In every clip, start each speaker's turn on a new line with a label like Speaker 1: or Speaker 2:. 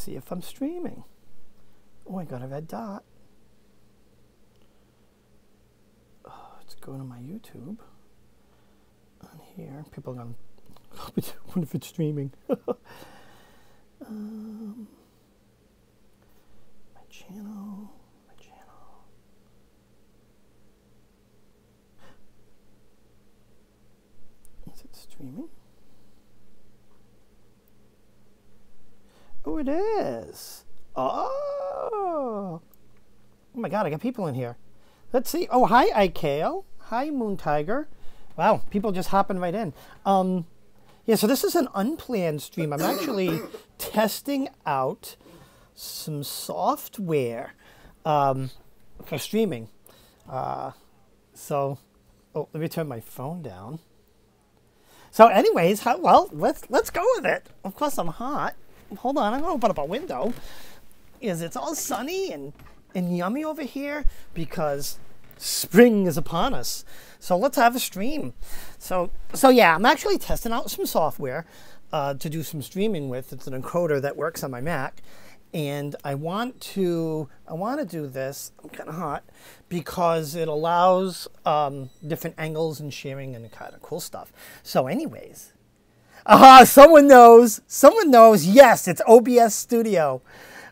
Speaker 1: see if I'm streaming. Oh, I got a red dot. Oh, let's go to my YouTube. On here, people are going to wonder if it's streaming. My channel. Is it streaming? Oh, it is. Oh my God, I got people in here. Let's see. Oh, hi, IKO. Hi, Moon Tiger. Wow, people just hopping right in. Yeah, so this is an unplanned stream. I'm actually testing out some software for streaming. So, oh, let me turn my phone down. So, anyways, well, let's go with it. Of course, I'm hot. Hold on, I'm gonna open up a window. It's all sunny and yummy over here because spring is upon us. So let's have a stream. So yeah, I'm actually testing out some software to do some streaming with. It's an encoder that works on my Mac, and I want to do this. I'm kind of hot because it allows different angles and sharing and kind of cool stuff. So, anyways. Someone knows. Someone knows. Yes, it's OBS Studio.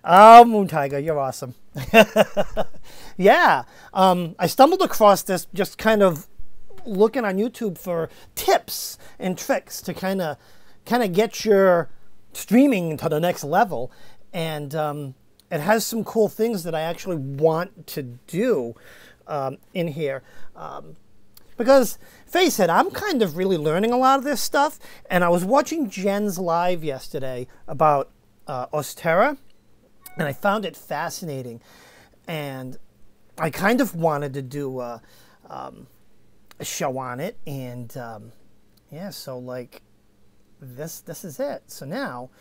Speaker 1: Oh, Moon Tiger, you're awesome. Yeah, I stumbled across this just kind of looking on YouTube for tips and tricks to kind of get your streaming to the next level, and it has some cool things that I actually want to do in here. Because, face it, I'm kind of really learning a lot of this stuff. And I was watching Jen's live yesterday about Ostara, and I found it fascinating. And I kind of wanted to do a show on it. And, yeah, so, like, this is it. So now,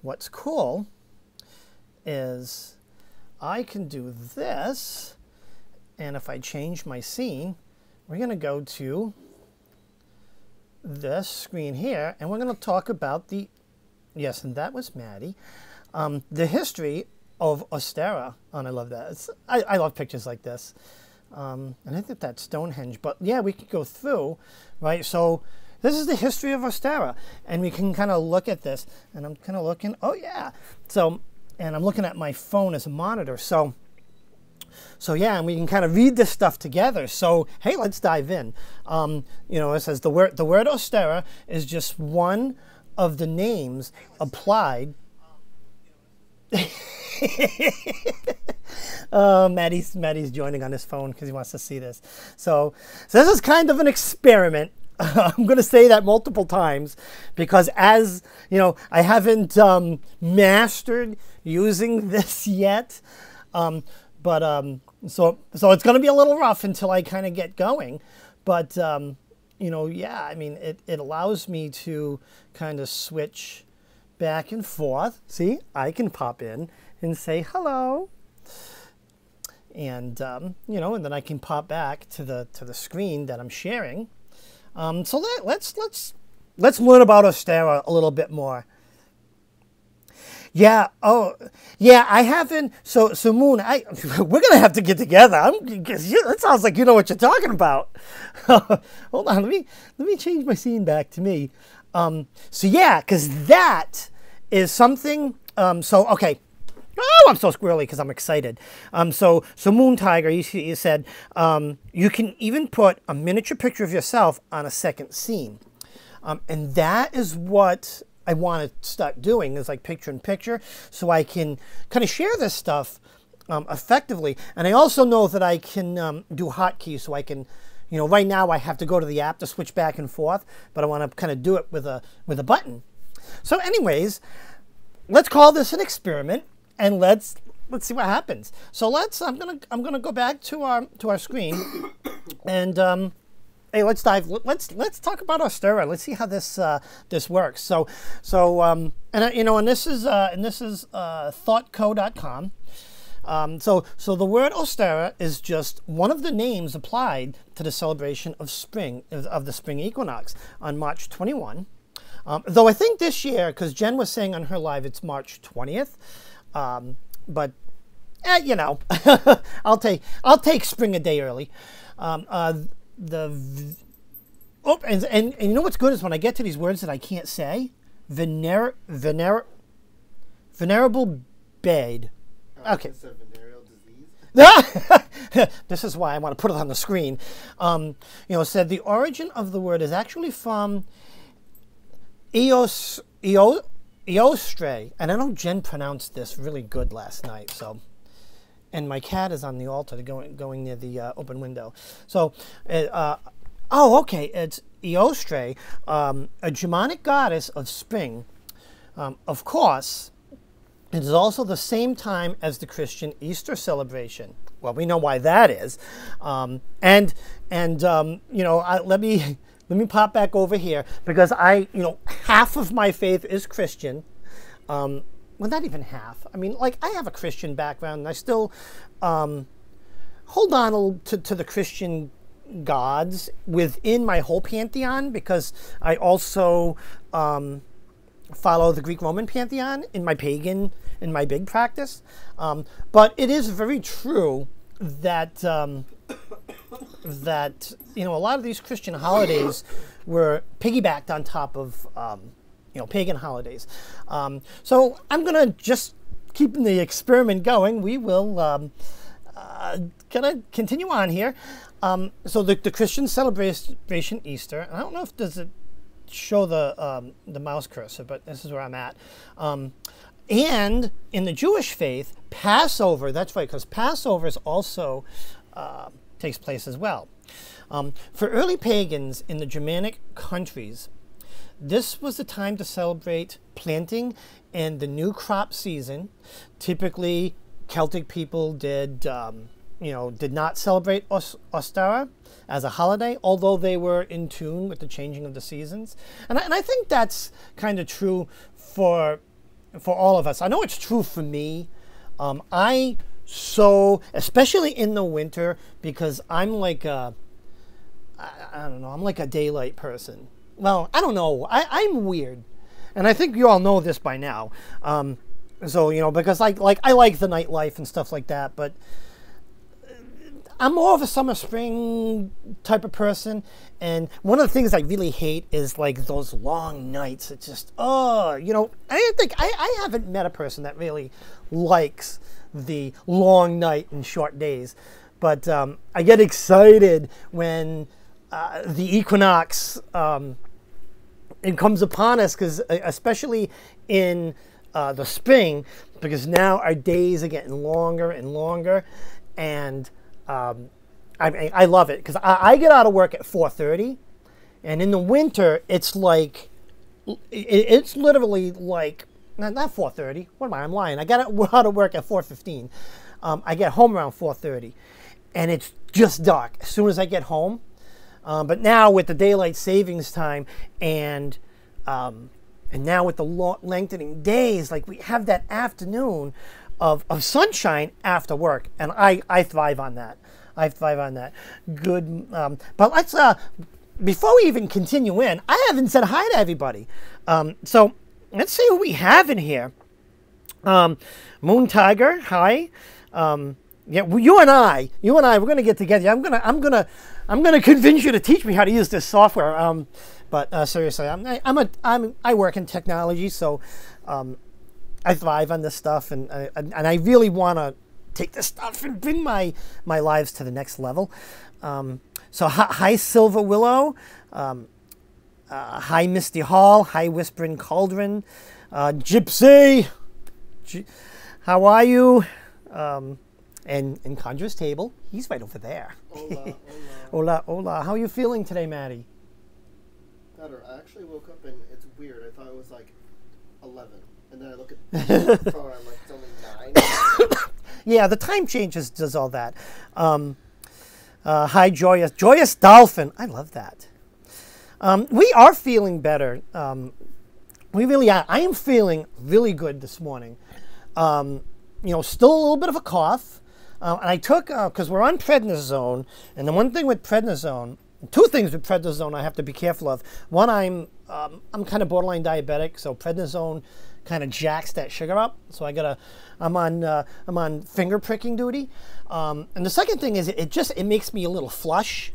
Speaker 1: what's cool is I can do this. And if I change my scene, we're going to go to this screen here, and we're going to talk about the, yes, and that was Maddie, the history of Ostara. And I love that. I love pictures like this. And I think that's Stonehenge. But yeah, we could go through, right? So this is the history of Ostara, and we can kind of look at this. And I'm kind of looking, oh yeah. So, and I'm looking at my phone as a monitor. So yeah, and we can kind of read this stuff together. So, hey, let's dive in. You know, it says the word Ostara is just one of the names applied. Maddie's joining on his phone because he wants to see this. So this is kind of an experiment. I'm going to say that multiple times because, as you know, I haven't mastered using this yet. So it's going to be a little rough until I kind of get going. But, you know, yeah, I mean, it allows me to kind of switch back and forth. See, I can pop in and say hello. And, you know, and then I can pop back to the screen that I'm sharing. So let's learn about Ostara a little bit more. Yeah. Oh, yeah. I haven't. So Moon, we're gonna have to get together. That sounds like you know what you're talking about. Hold on. Let me change my scene back to me. So yeah, because that is something. So okay. Oh, I'm so squirrely because I'm excited. So Moon Tiger, you said you can even put a miniature picture of yourself on a second scene, and that is what I want to start doing, is like picture in picture, so I can kind of share this stuff effectively. And I also know that I can do hotkeys, so I can, you know, right now I have to go to the app to switch back and forth, but I want to kind of do it with a button. So anyways, let's call this an experiment, and let's see what happens. So I'm gonna go back to our screen, and hey, let's dive. Let's talk about Ostara. Let's see how this works. So and you know, and this is thoughtco.com. So the word Ostara is just one of the names applied to the celebration of spring, of the spring equinox on March 21. Though I think this year, because Jen was saying on her live, it's March 20th. But you know, I'll take spring a day early. And you know what's good is when I get to these words that I can't say, venerable bed. Okay. This is why I want to put it on the screen. You know, said the origin of the word is actually from Eostre, and I know Jen pronounced this really good last night. So, and my cat is on the altar going near the open window. So, oh, okay, it's Eostre, a Germanic goddess of spring. Of course, it is also the same time as the Christian Easter celebration. Well, we know why that is. You know, let me pop back over here because half of my faith is Christian. Well, not even half. I mean, like, I have a Christian background, and I still hold on to the Christian gods within my whole pantheon because I also follow the Greek-Roman pantheon in my big practice. But it is very true that that a lot of these Christian holidays were piggybacked on top of pagan holidays. So I'm gonna just keep the experiment going. We will gonna continue on here. So the Christian celebration Easter. And I don't know if does it show the mouse cursor, but this is where I'm at. And in the Jewish faith, Passover, that's right, because Passover is also takes place as well. For early pagans in the Germanic countries, this was the time to celebrate planting and the new crop season. Typically, Celtic people did not celebrate Ostara as a holiday, although they were in tune with the changing of the seasons. And I think that's kind of true for all of us. I know it's true for me. Especially in the winter, because I'm like I don't know, I'm like a daylight person. Well, I don't know. I'm weird. And I think you all know this by now. So, because I like the nightlife and stuff like that, but I'm more of a summer spring type of person. And one of the things I really hate is like those long nights. It's just, I think I haven't met a person that really likes the long night and short days. But I get excited when the equinox it comes upon us, because especially in the spring, because now our days are getting longer and longer, and I love it because I get out of work at 4:30, and in the winter it's like it's literally like not 4:30. What am I? I'm lying. I got out of work at 4:15. I get home around 4:30, and it's just dark as soon as I get home. But now with the daylight savings time and now with the lengthening days, like we have that afternoon of sunshine after work, and I thrive on that. I thrive on that. Good. But let's before we even continue in, I haven't said hi to everybody. So let's see who we have in here. Moon Tiger, hi. Yeah, well, you and I, we're gonna get together. I'm gonna convince you to teach me how to use this software. But seriously, I work in technology, so I thrive on this stuff, and I really want to take this stuff and bring my lives to the next level. So hi Silver Willow, hi Misty Hall, hi Whispering Cauldron, Gypsy, how are you? And Conjurer's Table, he's right over there.
Speaker 2: Hola, hola.
Speaker 1: Hola, hola. How are you feeling today, Maddie?
Speaker 2: Better. I actually woke up and it's weird. I thought it was like 11. And then I look at the phone and I'm like, it's only 9.
Speaker 1: Yeah, the time changes does all that. Hi, Joyous Dolphin. I love that. We are feeling better. We really are. I am feeling really good this morning. Still a little bit of a cough. And I took, because we're on prednisone, and the one thing with prednisone two things with prednisone I have to be careful of. One, I'm kind of borderline diabetic, so prednisone kind of jacks that sugar up. So I'm on finger pricking duty. And the second thing is it makes me a little flush.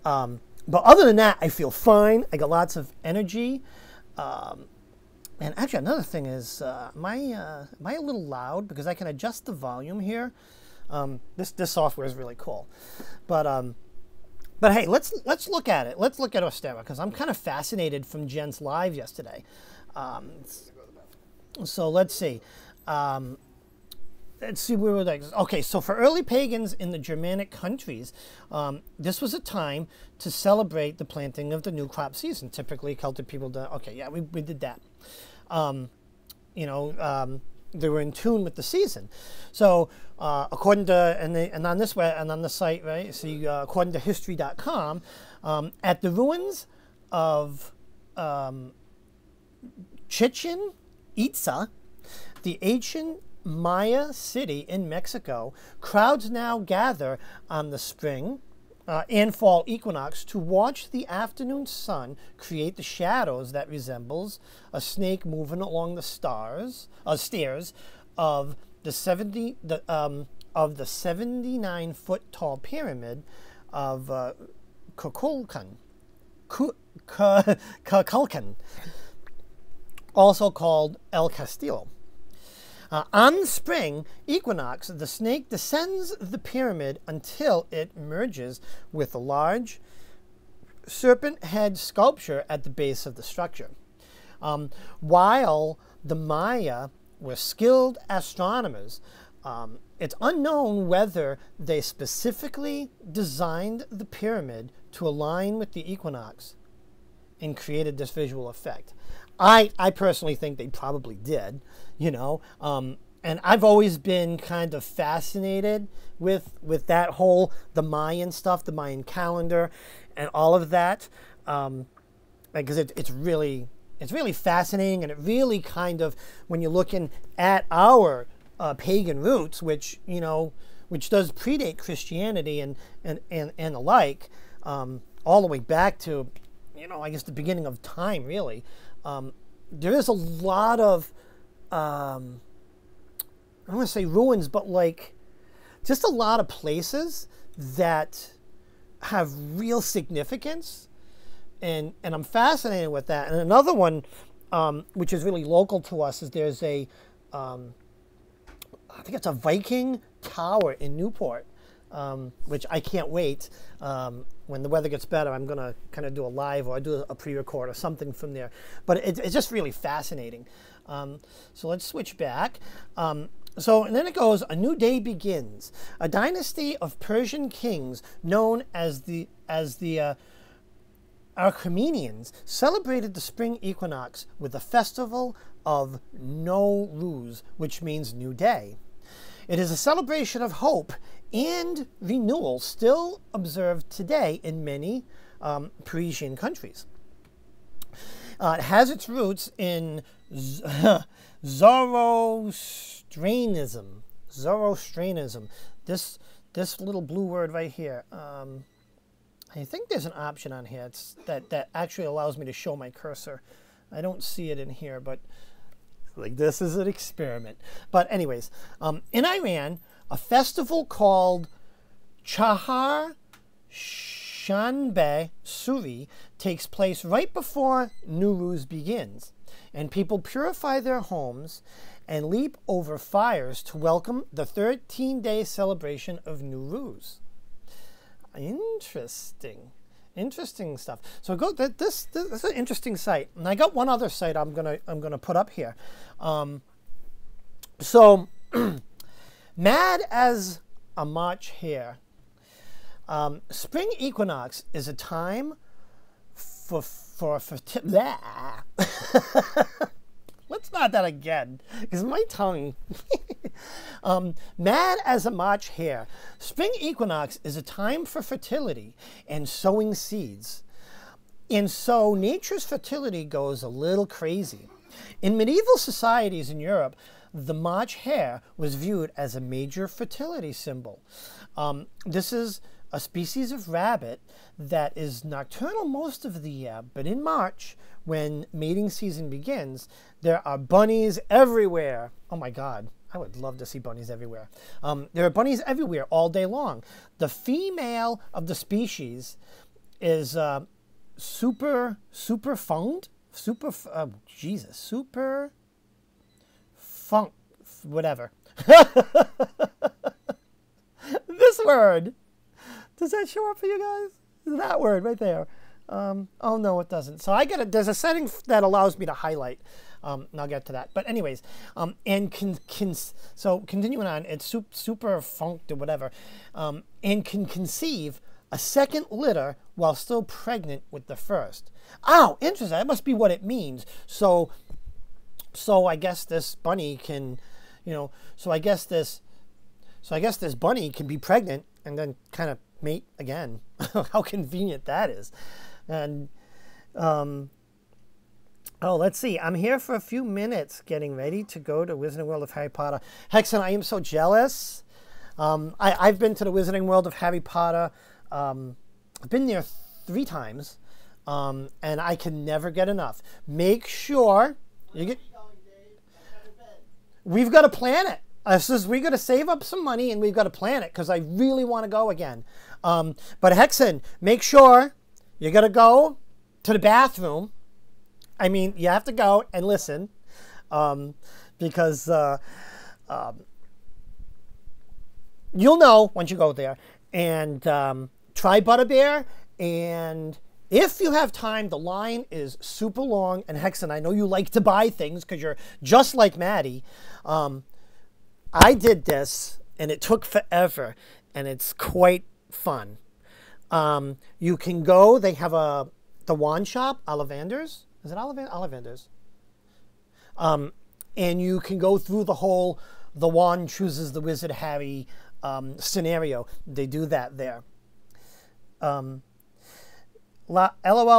Speaker 1: But other than that, I feel fine. I got lots of energy. And actually, another thing is, am I a little loud? Because I can adjust the volume here. This software is really cool. But hey, let's look at it. Let's look at Ostara, because I'm kind of fascinated from Jen's live yesterday. So let's see. Let's see where we're like. Okay, so for early pagans in the Germanic countries, this was a time to celebrate the planting of the new crop season. Typically, Celtic people do. Okay, yeah, we did that. They were in tune with the season. So according to and on this way and on the site, right? So according to history.com, at the ruins of Chichen Itza, the ancient Maya city in Mexico, crowds now gather on the spring and fall equinox to watch the afternoon sun create the shadows that resembles a snake moving along the stairs of the 79-foot tall pyramid of Kukulkan, also called El Castillo. On the spring equinox, the snake descends the pyramid until it merges with a large serpent head sculpture at the base of the structure. While the Maya were skilled astronomers, it's unknown whether they specifically designed the pyramid to align with the equinox and created this visual effect. I personally think they probably did, and I've always been kind of fascinated with that whole, the Mayan stuff, the Mayan calendar, and all of that, because it's really fascinating, and it really kind of, when you're looking at our pagan roots, which does predate Christianity and the like, all the way back to, I guess the beginning of time, really. There is a lot of, I don't want to say ruins, but like just a lot of places that have real significance. And I'm fascinated with that. And another one, which is really local to us, is there's I think it's a Viking tower in Newport, which I can't wait. When the weather gets better, I'm going to kind of do a live, or do a pre-record or something from there. But it's just really fascinating. So let's switch back. And then it goes, a new day begins. A dynasty of Persian kings known as the Achaemenians celebrated the spring equinox with a festival of Nowruz, which means new day. It is a celebration of hope and renewal still observed today in many Parisian countries. It has its roots in Zoroastrianism. This little blue word right here. I think there's an option on here that actually allows me to show my cursor. I don't see it in here, but this is an experiment. But anyways, in Iran, a festival called Chahar Shanbe Suri takes place right before Nowruz begins, and people purify their homes and leap over fires to welcome the 13-day celebration of Nowruz. Interesting stuff. So this is an interesting site, and I got one other site I'm gonna put up here. So mad as a March hare. Spring equinox is a time for let's start that again, because my tongue. Mad as a March hare. Spring equinox is a time for fertility and sowing seeds. And so nature's fertility goes a little crazy. In medieval societies in Europe, the March hare was viewed as a major fertility symbol. This is a species of rabbit that is nocturnal most of the year, but in March, when mating season begins, there are bunnies everywhere. Oh my God, I would love to see bunnies everywhere. There are bunnies everywhere all day long. The female of the species is super funk, whatever. This word. Does that show up for you guys? That word right there. Oh no, it doesn't. So there's a setting that allows me to highlight. And I'll get to that. But anyways, so continuing on, it's super funked or whatever, and can conceive a second litter while still pregnant with the first. Oh, interesting. That must be what it means. So I guess this bunny can, so I guess this bunny can be pregnant and then kind of mate again. How convenient that is. And let's see. I'm here for a few minutes getting ready to go to Wizarding World of Harry Potter. Hexen, I am so jealous. I've been to the Wizarding World of Harry Potter. I've been there 3 times, and I can never get enough. Make sure you get. We've got to plan it. We got to save up some money and we've got to plan it because I really want to go again. But Hexen, make sure you got to go to the bathroom. I mean, you have to go and listen because you'll know once you go there. And try Butterbeer. And if you have time, the line is super long. And Hexen, I know you like to buy things because you're just like Maddie. I did this, and it took forever, and it's quite fun. You can go. They have the wand shop, Ollivander's. Is it Ollivander's? And you can go through the wand chooses the Wizard Harry scenario. They do that there. LOL,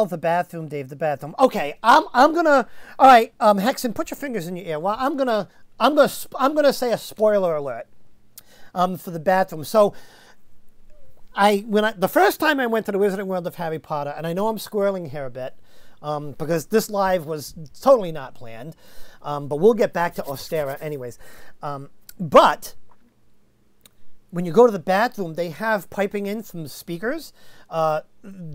Speaker 1: the bathroom, Dave, the bathroom. Okay, I'm gonna. All right, Hexen, put your fingers in your ear. Well, I'm gonna say a spoiler alert for the bathroom. So the first time I went to the Wizarding World of Harry Potter, and I know I'm squirreling here a bit because this live was totally not planned, but we'll get back to Ostara anyways. But when you go to the bathroom, they have piping in from the speakers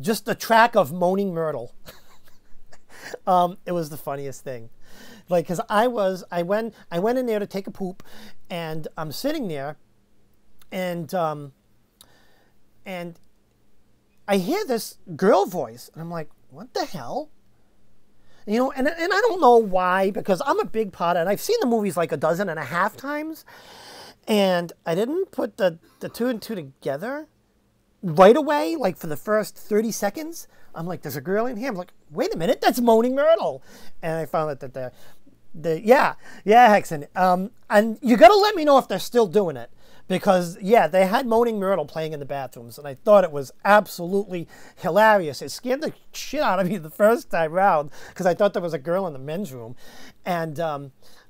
Speaker 1: just a track of Moaning Myrtle. It was the funniest thing. Like, because I went in there to take a poop, and I'm sitting there, and I hear this girl voice, and I'm like, what the hell? And I don't know why, because I'm a big Potter, and I've seen the movies like 12.5 times, and I didn't put the 2 and 2 together right away, like for the first 30 seconds. I'm like, there's a girl in here. I'm like, wait a minute, that's Moaning Myrtle. And I found out that yeah, Hexen. And you got to let me know if they're still doing it. Because, yeah, they had Moaning Myrtle playing in the bathrooms. And I thought it was absolutely hilarious. It scared the shit out of me the first time round. Because I thought there was a girl in the men's room. And,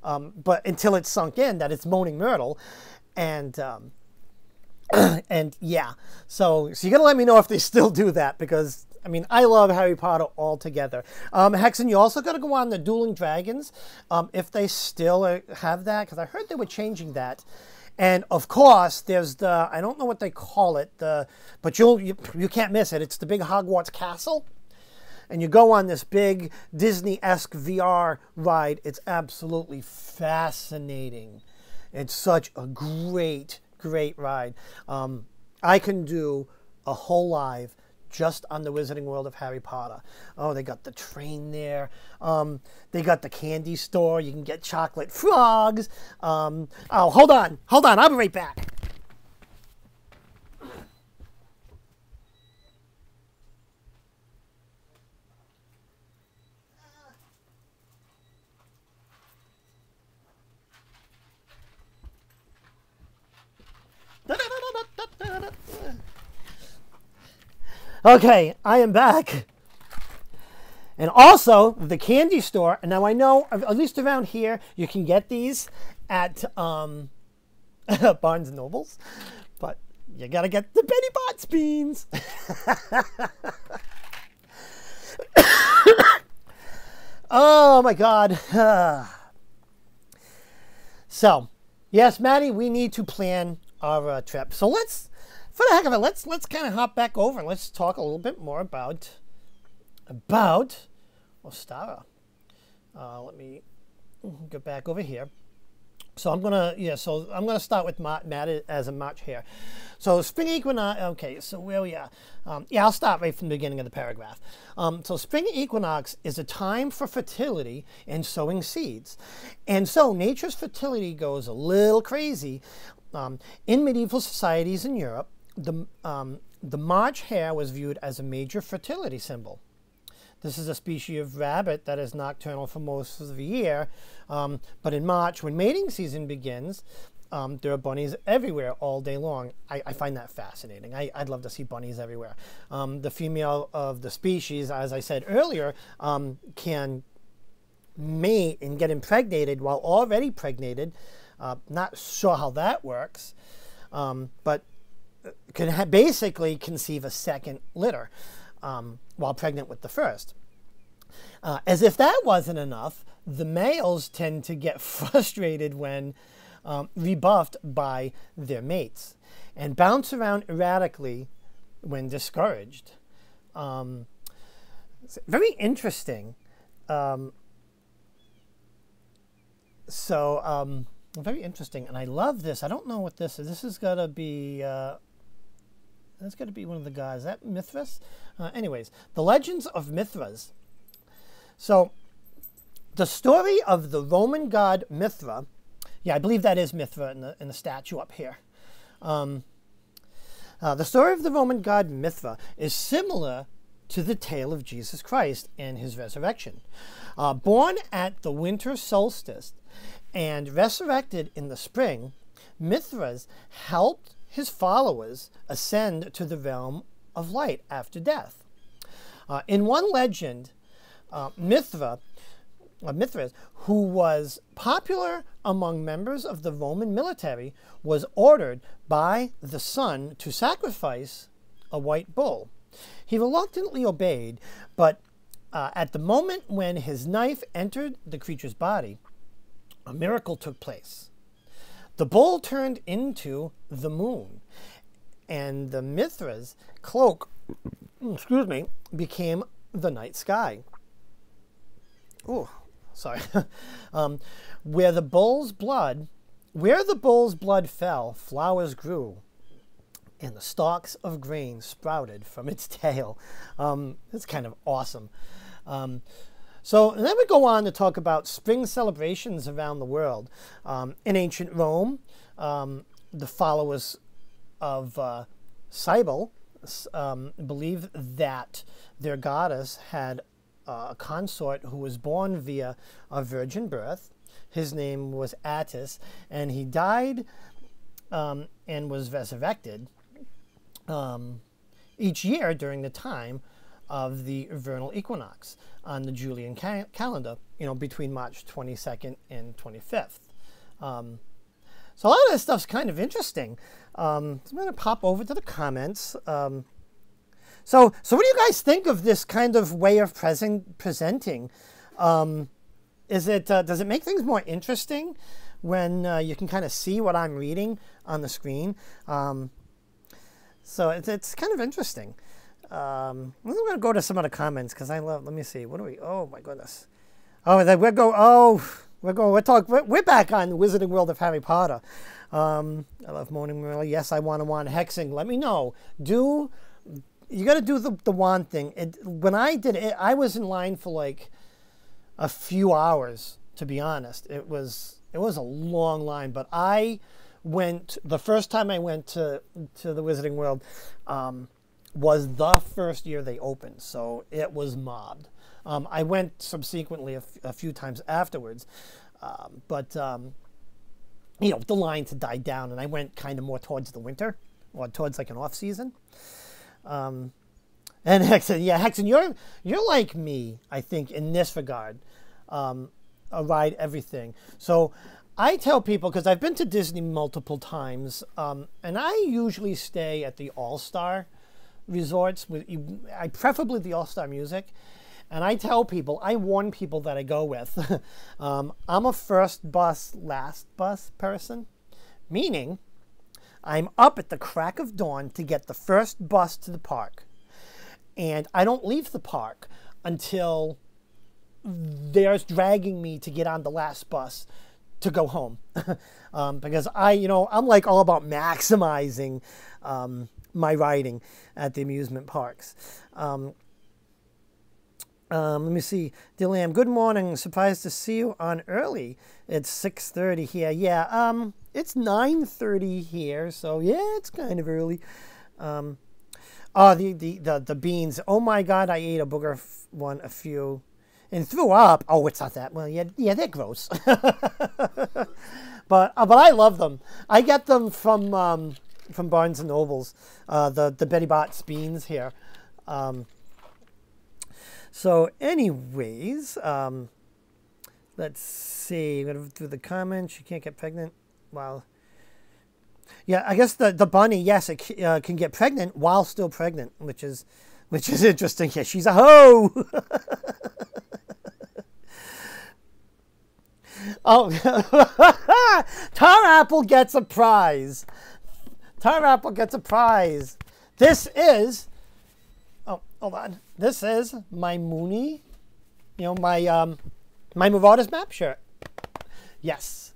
Speaker 1: but until it sunk in that it's Moaning Myrtle. And, and yeah. So you got to let me know if they still do that. Because I mean, I love Harry Potter altogether. Hexen, you also got to go on the Dueling Dragons, if they still have that, because I heard they were changing that. And of course, there's the, I don't know what they call it, but you can't miss it. It's the big Hogwarts castle. And you go on this big Disney-esque VR ride. It's absolutely fascinating. It's such a great, great ride. I can do a whole live just on the Wizarding World of Harry Potter. Oh, they got the train there. They got the candy store. You can get chocolate frogs. Oh, hold on. I'll be right back. Okay, I am back. And also, the candy store, and now I know, at least around here, you can get these at Barnes & Nobles. But You got to get the Benny Bots beans. Oh, my God. So, yes, Maddie, we need to plan our trip. So let's, for the heck of it, let's kind of hop back over and let's talk a little bit more about Ostara. Let me get back over here. So I'm gonna start with Matt as a March here. So spring equinox. Okay, so where we are? I'll start right from the beginning of the paragraph. So spring equinox is a time for fertility and sowing seeds, and so nature's fertility goes a little crazy. In medieval societies in Europe, the March hare was viewed as a major fertility symbol. This is a species of rabbit that is nocturnal for most of the year, but in March, when mating season begins, there are bunnies everywhere all day long. I find that fascinating. I'd love to see bunnies everywhere. The female of the species, as I said earlier, can mate and get impregnated while already pregnated. Not sure how that works, but can basically conceive a second litter. While pregnant with the first. As if that wasn't enough, the males tend to get frustrated when rebuffed by their mates and bounce around erratically when discouraged. Very interesting. Very interesting, and I love this. I don't know what this is. This has got to be... That's got to be one of the guys. Is that Mithras? Anyways, the legends of Mithras. So, the story of the Roman god Mithra. Yeah, I believe that is Mithra in the statue up here. The story of the Roman god Mithra is similar to the tale of Jesus Christ and his resurrection. Born at the winter solstice and resurrected in the spring, Mithras helped his followers ascend to the realm of light after death. In one legend, Mithras, who was popular among members of the Roman military, was ordered by the sun to sacrifice a white bull. He reluctantly obeyed, but at the moment when his knife entered the creature's body, a miracle took place. The bull turned into the moon, and the Mithras cloak, became the night sky. Oh, sorry. Where the bull's blood fell, flowers grew, and the stalks of grain sprouted from its tail. It's kind of awesome. And then we go on to talk about spring celebrations around the world. In ancient Rome, the followers of Cybele believed that their goddess had a consort who was born via a virgin birth. His name was Attis, and he died and was resurrected each year during the time of the vernal equinox on the Julian calendar, between March 22nd and 25th. So a lot of this stuff's kind of interesting. So I'm going to pop over to the comments. So what do you guys think of this kind of way of presenting? Does it make things more interesting when you can kind of see what I'm reading on the screen? So it's kind of interesting. I'm going to go to some of the comments because let me see. What do we, oh my goodness. Oh, we're back on the Wizarding World of Harry Potter. I love Moaning Merle. Yes, I want to wand hexing. Let me know. You got to do the wand thing. When I did it, I was in line for like a few hours, to be honest. It was a long line, but the first time I went to the Wizarding World, was the first year they opened, so it was mobbed. I went subsequently a few times afterwards, but the lines had died down, and I went kind of more towards the winter, or towards like an off season. And Hexen, Hexen, you're like me, I think, in this regard. ride everything. So I tell people, because I've been to Disney multiple times, and I usually stay at the All-Star resorts, preferably the All-Star Music. And I tell people, I warn people that I go with, I'm a first bus, last bus person, meaning I'm up at the crack of dawn to get the first bus to the park. And I don't leave the park until they're dragging me to get on the last bus to go home. Because I'm like all about maximizing my riding at the amusement parks. Let me see. Dillam, good morning. Surprised to see you on early. It's 6:30 here. Yeah, it's 9:30 here, so yeah, it's kind of early. The beans. Oh my God, I ate a booger one, a few, and threw up. Oh, it's not that. Well, yeah, they're gross. but I love them. I get them from Barnes and Nobles. The Betty Bott's beans here. So anyways, let's see. I'm going to do the comments. She can't get pregnant. Wow. Yeah, I guess the bunny, yes, it can get pregnant while still pregnant, which is interesting. Yeah, she's a hoe. Oh, Tar Apple gets a prize. Tar Apple gets a prize. This is... Oh, hold on. This is my Mooney, my Marauders map shirt. Yes,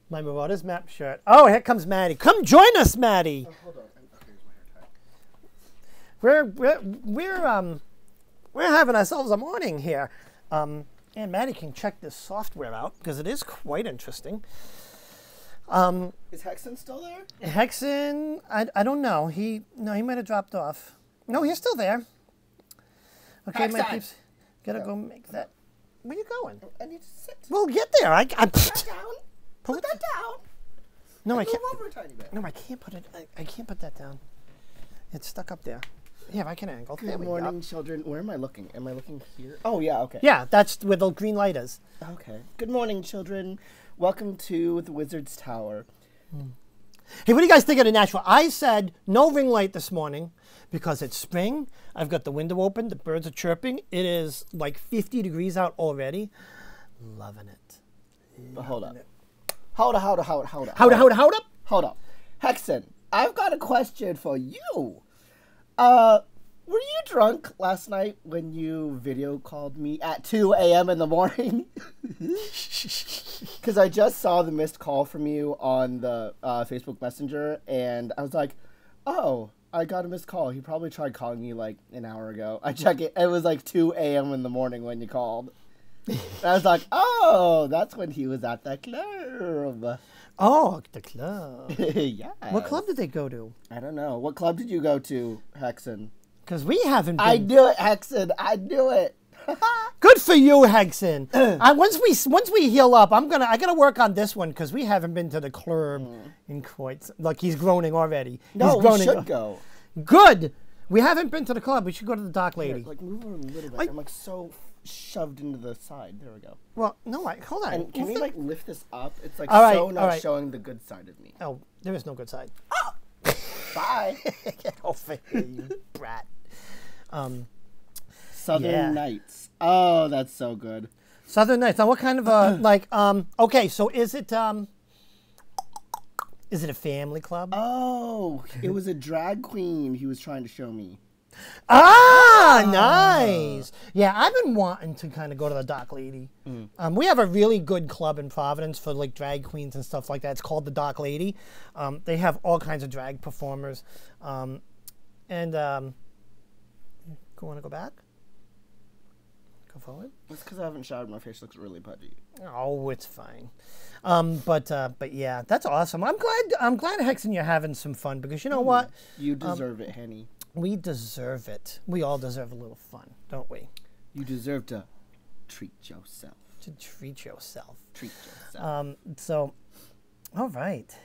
Speaker 1: my Marauders map shirt. Oh, here comes Maddie. Come join us, Maddie.
Speaker 2: Oh, hold on. Okay, here's my hair tie.
Speaker 1: We're having ourselves a morning here, and Maddie can check this software out because it is quite interesting.
Speaker 2: Is Hexen still there?
Speaker 1: Hexen, I don't know. He might have dropped off. No, he's still there. Okay, my peeps, gotta go make that. Where you going?
Speaker 2: I need to sit.
Speaker 1: We'll get there.
Speaker 2: Put that down. Put that down.
Speaker 1: No, I can't.
Speaker 2: Move over a tiny bit.
Speaker 1: No, I can't put it. I can't put that down. It's stuck up there. Yeah, I can angle.
Speaker 2: Good morning, children. Where am I looking? Am I looking here? Oh, yeah, okay.
Speaker 1: Yeah, that's where the green light is.
Speaker 2: Okay. Good morning, children. Welcome to the Wizards Tower.
Speaker 1: Hey, what do you guys think of the Nashville? I said no ring light this morning because it's spring. I've got the window open. The birds are chirping. It is like 50 degrees out already. Loving it.
Speaker 2: But hold up. Hold up. Hold up. Hexen, I've got a question for you. Were you drunk last night when you video called me at 2 a.m. in the morning? Because I just saw the missed call from you on the Facebook Messenger, and I was like, oh, I got a missed call. He probably tried calling you like an hour ago. I check it. It was like 2 a.m. in the morning when you called. And I was like, oh, that's when he was at the club.
Speaker 1: Oh, the club.
Speaker 2: Yeah.
Speaker 1: What club did they go to?
Speaker 2: I don't know. What club did you go to, Hexen?
Speaker 1: Because we haven't been...
Speaker 2: I knew it, Hexen. I knew it.
Speaker 1: Good for you, Hexen. Once we heal up, I gotta work on this one because we haven't been to the club in quite... Like, he's groaning already.
Speaker 2: No,
Speaker 1: we
Speaker 2: should go.
Speaker 1: Good. We haven't been to the club. We should go to the Dock Lady.
Speaker 2: Here, like, move over a little bit. I'm like so shoved into the side. There we go.
Speaker 1: Well, no, hold on.
Speaker 2: And can we like lift this up? It's like not showing the good side of me.
Speaker 1: Oh, there is no good side.
Speaker 2: Oh! Bye.
Speaker 1: Get over here, you brat.
Speaker 2: Southern Nights. Oh, that's so good.
Speaker 1: Southern Nights. Now, what kind of okay, so is it a family club?
Speaker 2: Oh, it was a drag queen he was trying to show me.
Speaker 1: Ah, nice. Yeah, I've been wanting to kind of go to the Dock Lady. We have a really good club in Providence for like drag queens and stuff like that. It's called the Dock Lady. They have all kinds of drag performers. Want to go back? Go forward?
Speaker 2: It's because I haven't showered. My face looks really pudgy.
Speaker 1: Oh, it's fine. But yeah, that's awesome. I'm glad Hexen, you're having some fun because you know what?
Speaker 2: You deserve it, Henny.
Speaker 1: We deserve it. We all deserve a little fun, don't we?
Speaker 2: You deserve to treat yourself.
Speaker 1: Treat yourself.
Speaker 2: So,
Speaker 1: all right.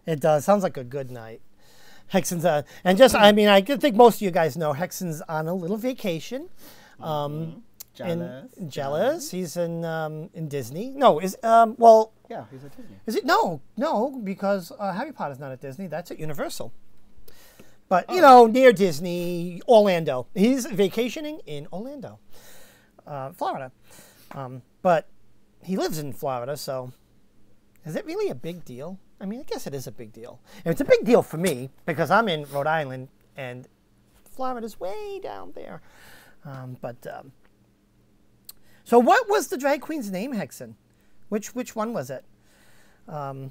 Speaker 1: It does. Sounds like a good night. Hexen's I think most of you guys know Hexen's on a little vacation. Jealous. He's in Disney. No, well.
Speaker 2: Yeah, he's at Disney.
Speaker 1: Is it? No, because Harry Potter's not at Disney. That's at Universal. But you know, near Disney, Orlando. He's vacationing in Orlando, Florida. But he lives in Florida, so is it really a big deal? I mean, I guess it is a big deal. And it's a big deal for me because I'm in Rhode Island and Florida's way down there. So what was the drag queen's name, Hexen? Which one was it?
Speaker 2: Well,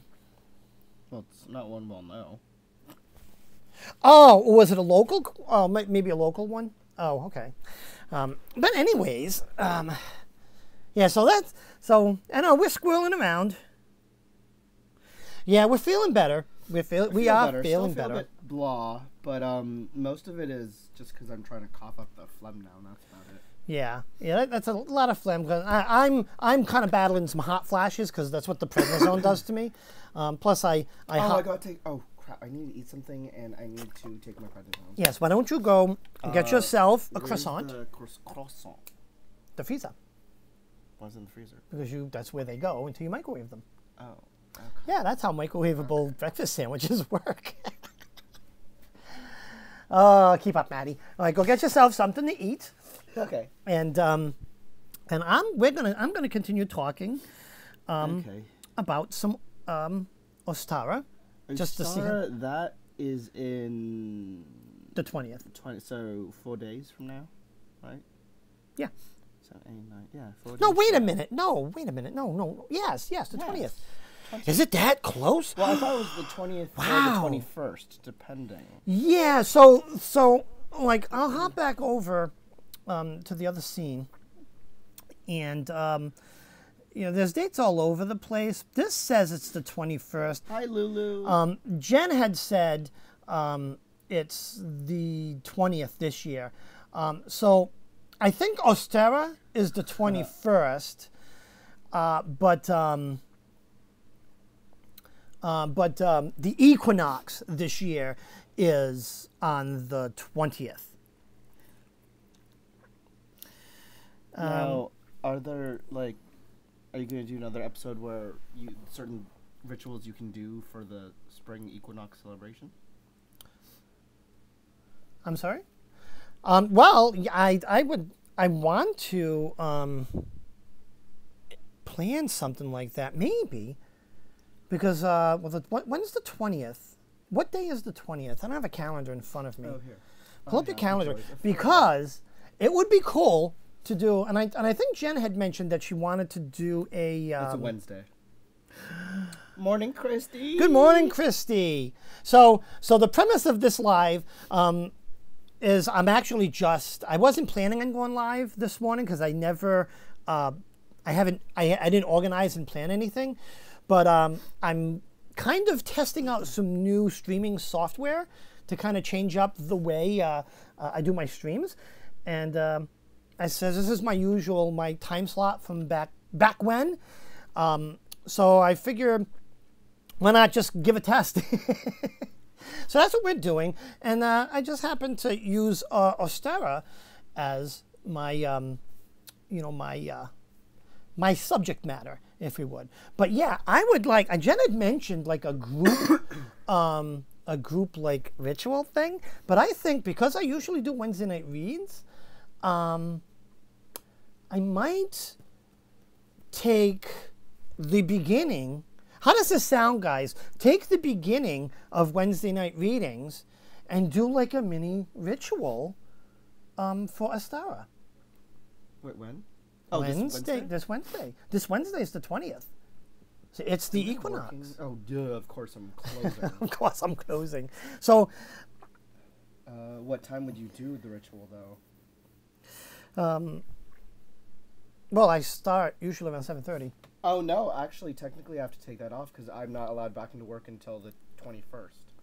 Speaker 2: it's not one we'll know.
Speaker 1: Oh, was it a local? Oh, maybe a local one. Oh, okay. But anyways, yeah. So I know we're squirreling around. Yeah, we're feeling better. We are feeling better.
Speaker 2: A bit blah, but most of it is just because I'm trying to cough up the phlegm now. And that's about it.
Speaker 1: Yeah, that's a lot of phlegm. I'm kind of battling some hot flashes because that's what the prednisone does to me. Plus, I
Speaker 2: got to take. Oh crap! I need to eat something and I need to take my prednisone.
Speaker 1: Yes. Why don't you go and get yourself a croissant?
Speaker 2: The croissant.
Speaker 1: The freezer.
Speaker 2: What's in the freezer?
Speaker 1: Because that's where they go until you microwave them.
Speaker 2: Oh. Okay.
Speaker 1: Yeah, that's how microwavable breakfast sandwiches work. Oh, keep up, Maddie. All right, go get yourself something to eat.
Speaker 2: Okay.
Speaker 1: And I'm gonna continue talking about some Ostara. Just to see
Speaker 2: that is in
Speaker 1: the 20th.
Speaker 2: So 4 days from now, right?
Speaker 1: Yeah.
Speaker 2: 7, 8, 9. Yeah. 4 days.
Speaker 1: No, wait a minute. No. Yes, the 20th. Is it that close?
Speaker 2: Well, I thought it was the 20th or the 21st, depending.
Speaker 1: Yeah, so like I'll hop back over to the other scene, and there's dates all over the place. This says it's the 21st.
Speaker 2: Hi, Lulu.
Speaker 1: Jen had said it's the 20th this year. So I think Ostara is the 21st, but the equinox this year is on the 20th.
Speaker 2: Now, are you going to do another episode where certain rituals you can do for the spring equinox celebration?
Speaker 1: I'm sorry? Well, I want to plan something like that, maybe. Because, when's the 20th? What day is the 20th? I don't have a calendar in front of me.
Speaker 2: Oh, here.
Speaker 1: Pull up your calendar. Because it would be cool to do, and I think Jen had mentioned that she wanted to do a...
Speaker 2: it's a Wednesday. Morning, Christy.
Speaker 1: Good morning, Christy. So the premise of this live is I'm actually I wasn't planning on going live this morning because I never, I didn't organize and plan anything. But I'm kind of testing out some new streaming software to kind of change up the way I do my streams. And I says this is my time slot from back when. So I figure why not just give a test? So that's what we're doing. And I just happen to use Ostara as my my subject matter, if you would. But yeah, I would Jen had mentioned like a group, like ritual thing. But I think because I usually do Wednesday night reads, I might take the beginning. How does this sound, guys? Take the beginning of Wednesday night readings and do like a mini ritual for Ostara.
Speaker 2: Wait, when? Oh,
Speaker 1: Wednesday. This Wednesday is the 20th. So it's the equinox.
Speaker 2: Working? Oh, duh, of course I'm closing.
Speaker 1: Of course I'm closing. So...
Speaker 2: what time would you do the ritual, though?
Speaker 1: Well, I start usually around 7:30.
Speaker 2: Oh, no. Actually, technically I have to take that off because I'm not allowed back into work until the 21st.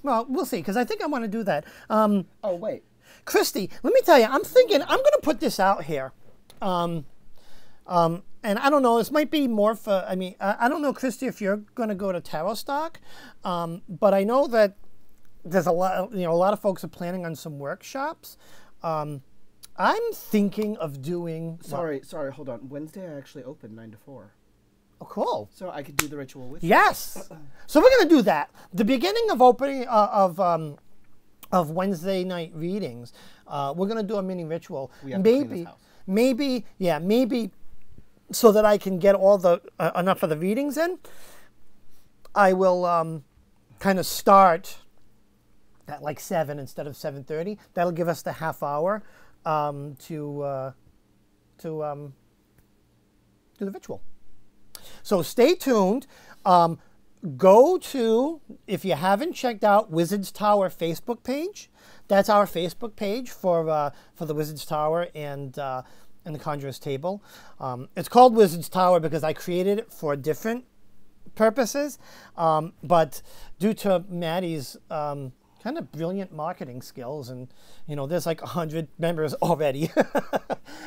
Speaker 1: Well, we'll see, because I think I want to do that.
Speaker 2: Oh, wait.
Speaker 1: Christy, let me tell you, I'm thinking, I'm going to put this out here. And I don't know, this might be more for, I don't know, Christy, if you're going to go to Tarot Stock, but I know that there's a lot of folks are planning on some workshops. I'm thinking of doing.
Speaker 2: Sorry, hold on. Wednesday I actually open 9 to 4.
Speaker 1: Oh, cool.
Speaker 2: So I could do the ritual with you.
Speaker 1: Yes. So we're gonna do that. The beginning of opening of Wednesday night readings, we're gonna do a mini ritual.
Speaker 2: We have to clean this house.
Speaker 1: Maybe, so that I can get all the enough of the readings in. I will kind of start at like 7 instead of 7:30. That'll give us the half hour to do the ritual. So stay tuned. Go to, if you haven't checked out WizardsTower Facebook page, that's our Facebook page for the WizardsTower and the Conjurer's Table. It's called WizardsTower because I created it for different purposes, but due to Maddie's kind of brilliant marketing skills, and there's like 100 members already,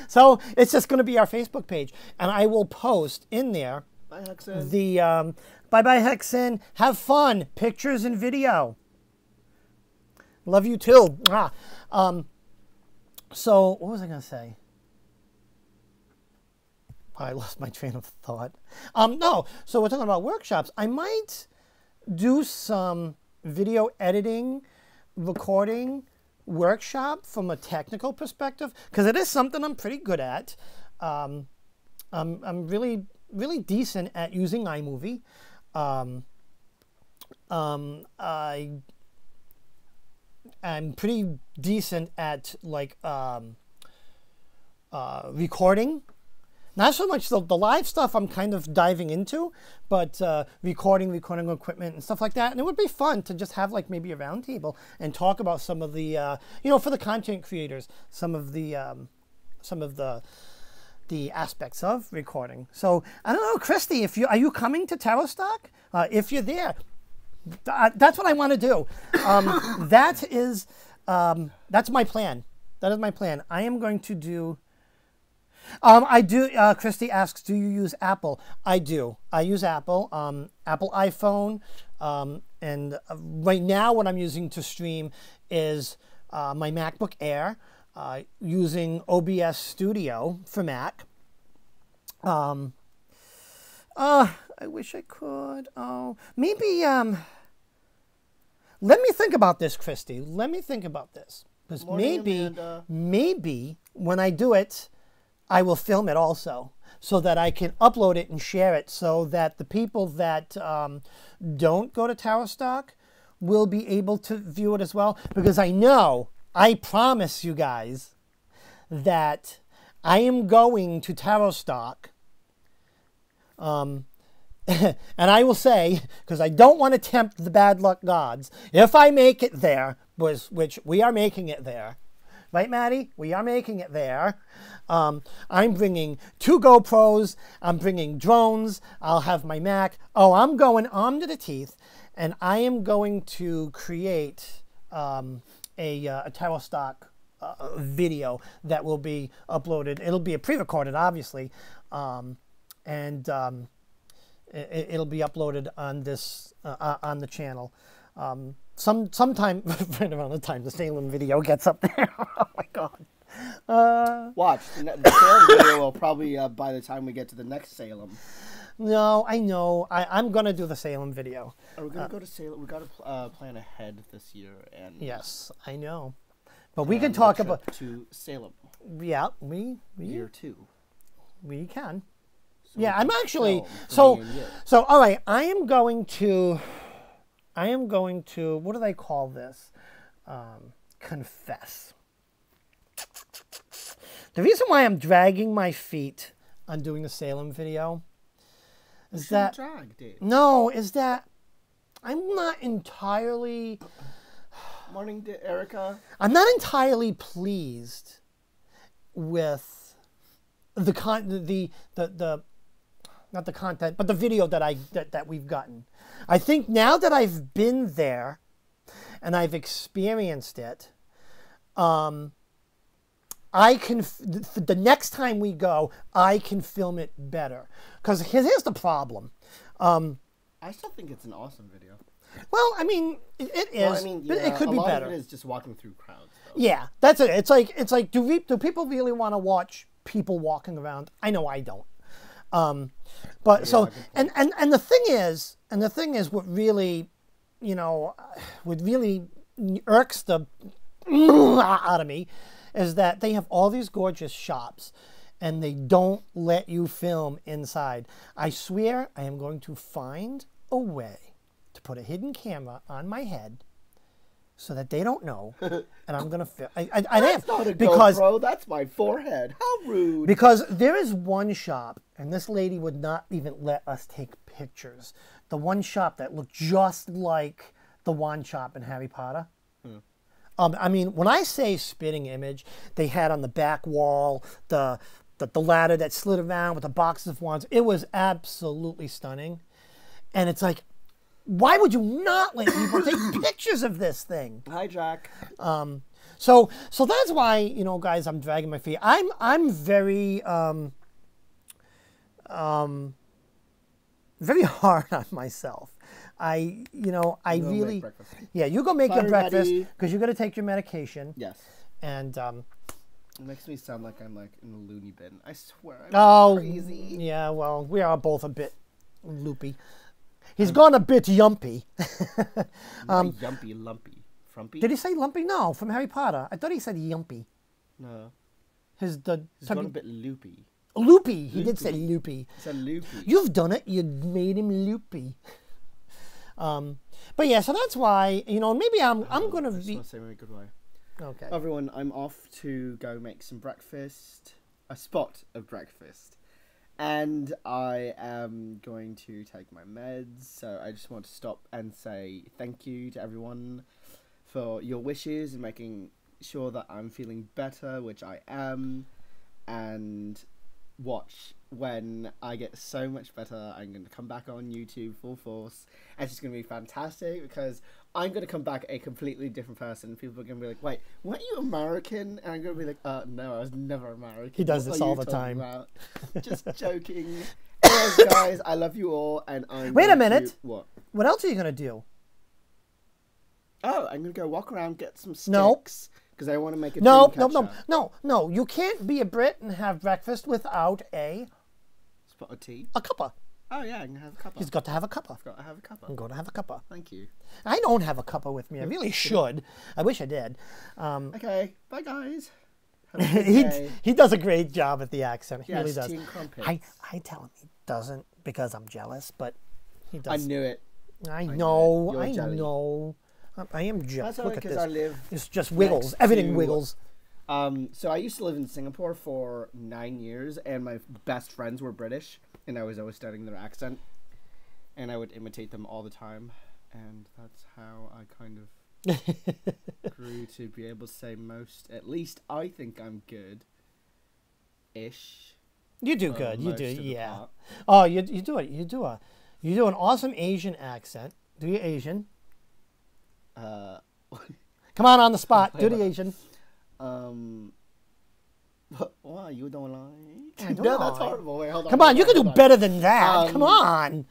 Speaker 1: so it's just going to be our Facebook page, and I will post in there.
Speaker 2: Bye, Hexen.
Speaker 1: The bye Hexen. Have fun. Pictures and video. Love you too. So what was I gonna say? I lost my train of thought. No. So we're talking about workshops. I might do some video editing, recording workshop from a technical perspective, because it is something I'm pretty good at. I'm really decent at using iMovie. I'm pretty decent at like recording. Not so much the live stuff I'm kind of diving into, but recording equipment and stuff like that. And it would be fun to just have like maybe a round table and talk about some of the, for the content creators, some of the aspects of recording. So I don't know, Christy, are you coming to Tarostock? If you're there, that's what I want to do. That's my plan. That is my plan. I am going to do. I do. Christy asks, "Do you use Apple?" I do. I use Apple. Apple iPhone. And right now, what I'm using to stream is my MacBook Air. Using OBS Studio for Mac. I wish I could. Oh, maybe. Let me think about this, Christy. Let me think about this, because maybe when I do it, I will film it also, so that I can upload it and share it, so that the people that don't go to Tarostock will be able to view it as well. Because I promise you guys that I am going to Tarostock. And I will say, because I don't want to tempt the bad luck gods, if I make it there, which we are making it there, right, Maddie? We are making it there. I'm bringing 2 GoPros. I'm bringing drones. I'll have my Mac. Oh, I'm going armed to the teeth, and I am going to create a Tarostock video that will be uploaded. It'll be a pre-recorded, obviously, and it'll be uploaded on this on the channel sometime right around the time the Salem video gets up there. Oh my God!
Speaker 2: Watch, the Salem video will probably by the time we get to the next Salem.
Speaker 1: No, I know. I'm gonna do the Salem video.
Speaker 2: Are we gonna go to Salem? We gotta plan ahead this year, and
Speaker 1: yes, I know. But we can talk about
Speaker 2: to Salem.
Speaker 1: Yeah, we
Speaker 2: year 2.
Speaker 1: We can.
Speaker 2: So
Speaker 1: yeah, I'm actually
Speaker 2: so
Speaker 1: all right. I am going to. What do they call this? Confess. The reason why I'm dragging my feet on doing the Salem video is that
Speaker 2: drag, Dave.
Speaker 1: No, is that I'm not entirely.
Speaker 2: Morning, Erica.
Speaker 1: I'm not entirely pleased with the not the content, but the video that we've gotten. I think now that I've been there and I've experienced it, I can the next time we go, I can film it better. Because here's the problem.
Speaker 2: I still think it's an awesome video.
Speaker 1: Well, I mean, it is.
Speaker 2: Well, I mean,
Speaker 1: but it could be better.
Speaker 2: A lot of it is just walking through crowds, though.
Speaker 1: Yeah, that's it. It's like do people really want to watch people walking around? I know I don't. But
Speaker 2: Yeah,
Speaker 1: so
Speaker 2: good
Speaker 1: and the thing is what really, what really irks the out of me is that they have all these gorgeous shops and they don't let you film inside. I swear I am going to find a way to put a hidden camera on my head so that they don't know, and I'm gonna film.
Speaker 2: That's not a GoPro. That's my forehead. How rude.
Speaker 1: Because there is one shop, and this lady would not even let us take pictures. The one shop that looked just like the wand shop in Harry Potter. I mean, when I say spitting image, they had on the back wall the ladder that slid around with the boxes of wands. It was absolutely stunning, and it's like, why would you not let people take pictures of this thing?
Speaker 2: Hi, Jack.
Speaker 1: So that's why, guys, I'm dragging my feet. I'm very very hard on myself. I really, yeah. You go make your breakfast because you got to take your medication.
Speaker 2: Yes.
Speaker 1: And
Speaker 2: it makes me sound like I'm like in a loony bin. I swear.
Speaker 1: I'm
Speaker 2: crazy.
Speaker 1: Yeah. Well, we are both a bit loopy. He's gone a bit yumpy.
Speaker 2: Yumpy, lumpy, frumpy.
Speaker 1: Did he say lumpy? No, from Harry Potter. I thought he said yumpy.
Speaker 2: No.
Speaker 1: He's
Speaker 2: gone a bit loopy.
Speaker 1: Loopy. He did say loopy.
Speaker 2: He said loopy.
Speaker 1: You've done it. You made him loopy. But yeah, so that's why, maybe I'm going to
Speaker 2: I just want to say my goodbye.
Speaker 1: Okay.
Speaker 2: Everyone, I'm off to go make some breakfast. A spot of breakfast. And I am going to take my meds. So I just want to stop and say thank you to everyone for your wishes and making sure that I'm feeling better, which I am. And watch when I get so much better. I'm going to come back on YouTube full force. And it's just going to be fantastic because I'm going to come back a completely different person. People are going to be like, wait, weren't you American? And I'm going to be like, no, I was never American.
Speaker 1: He does this all the time.
Speaker 2: Just joking. Anyways, guys, I love you all. And I'm
Speaker 1: Wait a minute.
Speaker 2: What?
Speaker 1: What else are you going to do?
Speaker 2: Oh, I'm going to go walk around, get some sticks.
Speaker 1: Nope.
Speaker 2: Because I want to make a
Speaker 1: No. You can't be a Brit and have breakfast without a
Speaker 2: spot of tea.
Speaker 1: A cuppa.
Speaker 2: Oh yeah, I'm gonna have a cuppa.
Speaker 1: He's got to have a cuppa.
Speaker 2: I've got to have a cuppa.
Speaker 1: I'm going to have a cuppa.
Speaker 2: Thank you.
Speaker 1: I don't have a cuppa with me. I really should. I wish I did.
Speaker 2: Okay. Bye, guys. Have a good day.
Speaker 1: He does a great job at the accent. He
Speaker 2: yes,
Speaker 1: really does.
Speaker 2: tea and crumpets.
Speaker 1: I tell him he doesn't because I'm jealous, but he does.
Speaker 2: I knew it.
Speaker 1: I know.
Speaker 2: You're
Speaker 1: I
Speaker 2: jelly.
Speaker 1: know. I am jealous.
Speaker 2: That's
Speaker 1: Look at this.
Speaker 2: I live.
Speaker 1: It's just wiggles. Everything wiggles.
Speaker 2: So I used to live in Singapore for 9 years, and my best friends were British, and I was always studying their accent, and I would imitate them all the time, and that's how I kind of grew to be able to say most. At least I think I'm good. Ish.
Speaker 1: You do good. You do.
Speaker 2: Most of the
Speaker 1: Yeah.
Speaker 2: part.
Speaker 1: Oh, you do it. You do an awesome Asian accent. Do you Asian? Come on the spot. Do the Asian.
Speaker 2: Wow, you don't like?
Speaker 1: I don't
Speaker 2: No, that's
Speaker 1: like.
Speaker 2: horrible. Wait, hold on.
Speaker 1: Come on, you can do better than that. Come on.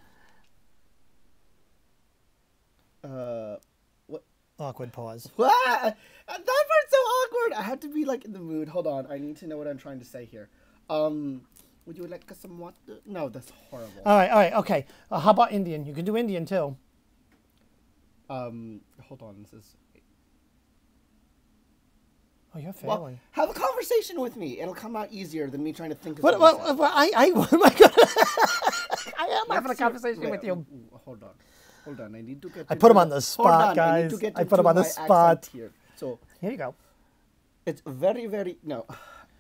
Speaker 2: What?
Speaker 1: Awkward pause.
Speaker 2: That part's so awkward. I had to be like in the mood. Hold on, I need to know what I'm trying to say here. Would you like some water? No, that's horrible.
Speaker 1: All right, okay. How about Indian? You can do Indian too.
Speaker 2: Hold on. This is.
Speaker 1: Oh, you're failing.
Speaker 2: Well, have a conversation with me. It'll come out easier than me trying to think of
Speaker 1: What
Speaker 2: something.
Speaker 1: am I gonna? I am having a conversation with you.
Speaker 2: Hold on. I need to get.
Speaker 1: I put him on the spot,
Speaker 2: I need
Speaker 1: guys.
Speaker 2: to get
Speaker 1: I put him on the
Speaker 2: into my
Speaker 1: spot.
Speaker 2: accent here. So
Speaker 1: Here you go.
Speaker 2: it's very, very no.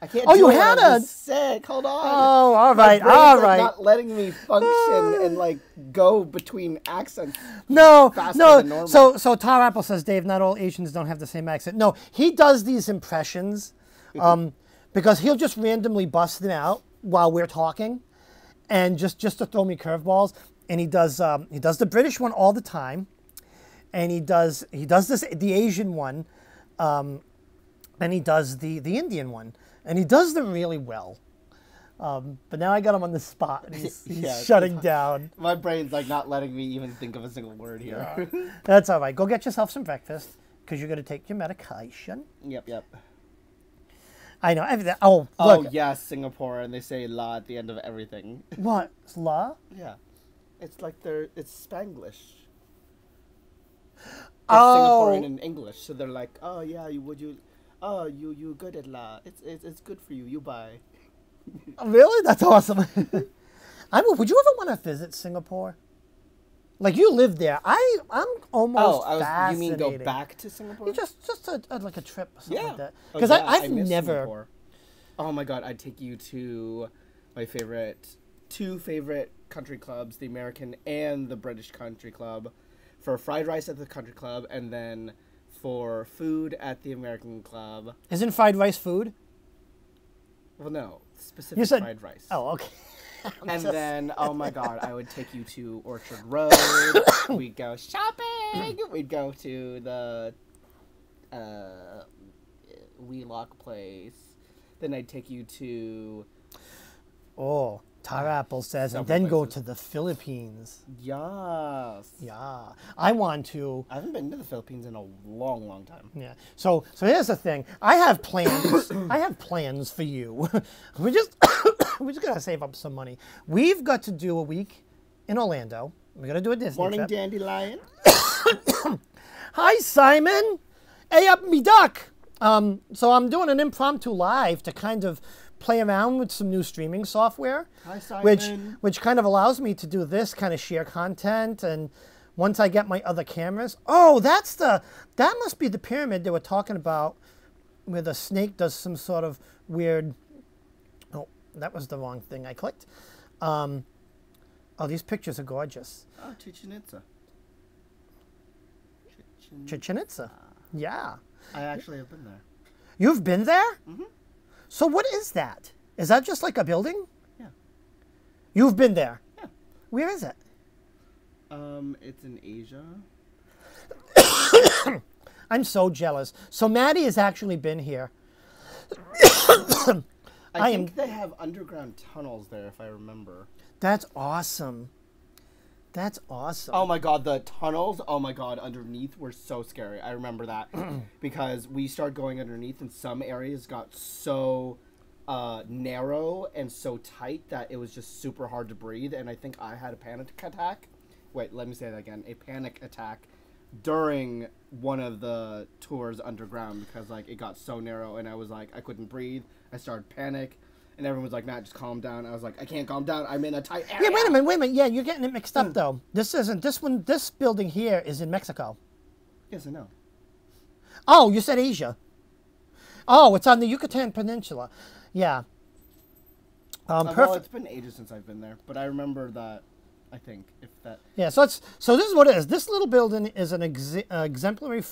Speaker 2: I can't.
Speaker 1: Oh,
Speaker 2: do
Speaker 1: you
Speaker 2: it when
Speaker 1: had
Speaker 2: I'm
Speaker 1: a-
Speaker 2: just sick. Hold on.
Speaker 1: Oh, all
Speaker 2: My
Speaker 1: right,
Speaker 2: brain's,
Speaker 1: all
Speaker 2: like,
Speaker 1: right.
Speaker 2: Not letting me function and like go between accents.
Speaker 1: No,
Speaker 2: faster
Speaker 1: no.
Speaker 2: than normal.
Speaker 1: So Tar Apple says, Dave, not all Asians don't have the same accent. No, he does these impressions because he'll just randomly bust them out while we're talking, and just to throw me curveballs. And he does the British one all the time, and he does the Asian one, and he does the Indian one, and he does them really well. But now I got him on the spot, and he's
Speaker 2: Yeah,
Speaker 1: shutting down.
Speaker 2: My brain's like not letting me even think of a single word here.
Speaker 1: That's all right. Go get yourself some breakfast. because you're going to take your medication.
Speaker 2: Yep.
Speaker 1: I know everything. Oh,
Speaker 2: Oh,
Speaker 1: look.
Speaker 2: yeah, Singapore, and they say la at the end of everything.
Speaker 1: What? It's la?
Speaker 2: Yeah. It's like it's Spanglish. It's
Speaker 1: Oh.
Speaker 2: Singaporean in English, so they're like, oh, yeah, you good at la. It's good for you. You buy.
Speaker 1: Really? That's awesome. Would you ever want to visit Singapore? Like, you live there. I'm almost
Speaker 2: you mean
Speaker 1: fascinated.
Speaker 2: go back to Singapore?
Speaker 1: Just like a trip or something like that.
Speaker 2: Oh,
Speaker 1: Because
Speaker 2: yeah,
Speaker 1: I've
Speaker 2: miss
Speaker 1: never.
Speaker 2: Singapore. Oh my god, I'd take you to my two favorite country clubs, the American and the British Country Club, for fried rice at the country club, and then for food at the American club.
Speaker 1: Isn't fried rice food?
Speaker 2: Well, no, specific
Speaker 1: You said
Speaker 2: fried rice.
Speaker 1: Oh, okay.
Speaker 2: And then, oh my god, I would take you to Orchard Road. We'd go shopping. We'd go to the Wheelock place. Then I'd take you to...
Speaker 1: Oh, Tara Apple says, and
Speaker 2: Several
Speaker 1: then go
Speaker 2: places.
Speaker 1: to the Philippines.
Speaker 2: Yes.
Speaker 1: Yeah. I want to.
Speaker 2: I haven't been to the Philippines in a long, long time.
Speaker 1: Yeah. So here's the thing. I have plans. I have plans for you. we're just gonna save up some money. We've got to do a week in Orlando. We're gonna do a Disney
Speaker 2: Morning,
Speaker 1: trip.
Speaker 2: Dandelion.
Speaker 1: Hi, Simon. Hey, up me duck. So I'm doing an impromptu live to kind of play around with some new streaming software.
Speaker 2: Hi, Simon.
Speaker 1: Which kind of allows me to do this kind of share content. And once I get my other cameras, oh, that must be the pyramid they were talking about, where the snake does some sort of weird. Oh, that was the wrong thing I clicked. Oh, these pictures are gorgeous.
Speaker 2: Oh, Chichen Itza.
Speaker 1: Chichen Itza. Yeah.
Speaker 2: I actually have been there.
Speaker 1: You've been there?
Speaker 2: Mm-hmm.
Speaker 1: So what is that? Is that just like a building?
Speaker 2: Yeah.
Speaker 1: You've been there?
Speaker 2: Yeah.
Speaker 1: Where is it?
Speaker 2: It's in Asia.
Speaker 1: I'm so jealous. So Maddie has actually been here.
Speaker 2: I think they have underground tunnels there, if I remember.
Speaker 1: That's awesome. That's awesome.
Speaker 2: Oh my god, the tunnels, oh my god, underneath were so scary. I remember that because we started going underneath and some areas got so narrow and so tight that it was just super hard to breathe, and I think I had a panic attack. Wait, let me say that again. A panic attack during one of the tours underground because like it got so narrow and I was like, I couldn't breathe. I started panic. And everyone was like, Matt, just calm down. I was like, I can't calm down. I'm in a tight area.
Speaker 1: Yeah, wait a minute. Yeah, you're getting it mixed up, though. This building here is in Mexico.
Speaker 2: Yes, I know.
Speaker 1: Oh, you said Asia. Oh, it's on the Yucatan Peninsula. Yeah.
Speaker 2: Well,
Speaker 1: Perfect.
Speaker 2: it's been ages since I've been there, but I remember that, I think, if that...
Speaker 1: Yeah, so this is what it is. This little building is an exemplary...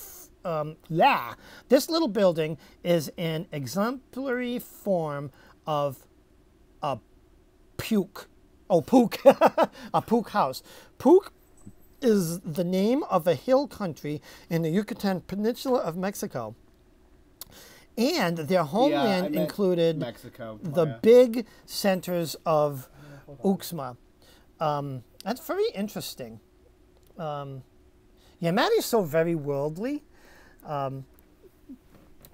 Speaker 1: This little building is an exemplary form of a puke. Oh, pook. A pook house. Pook is the name of a hill country in the Yucatan Peninsula of Mexico. And their homeland included
Speaker 2: Mexico.
Speaker 1: the big centers of Uxmal. That's very interesting. Yeah, Maddie's so very worldly.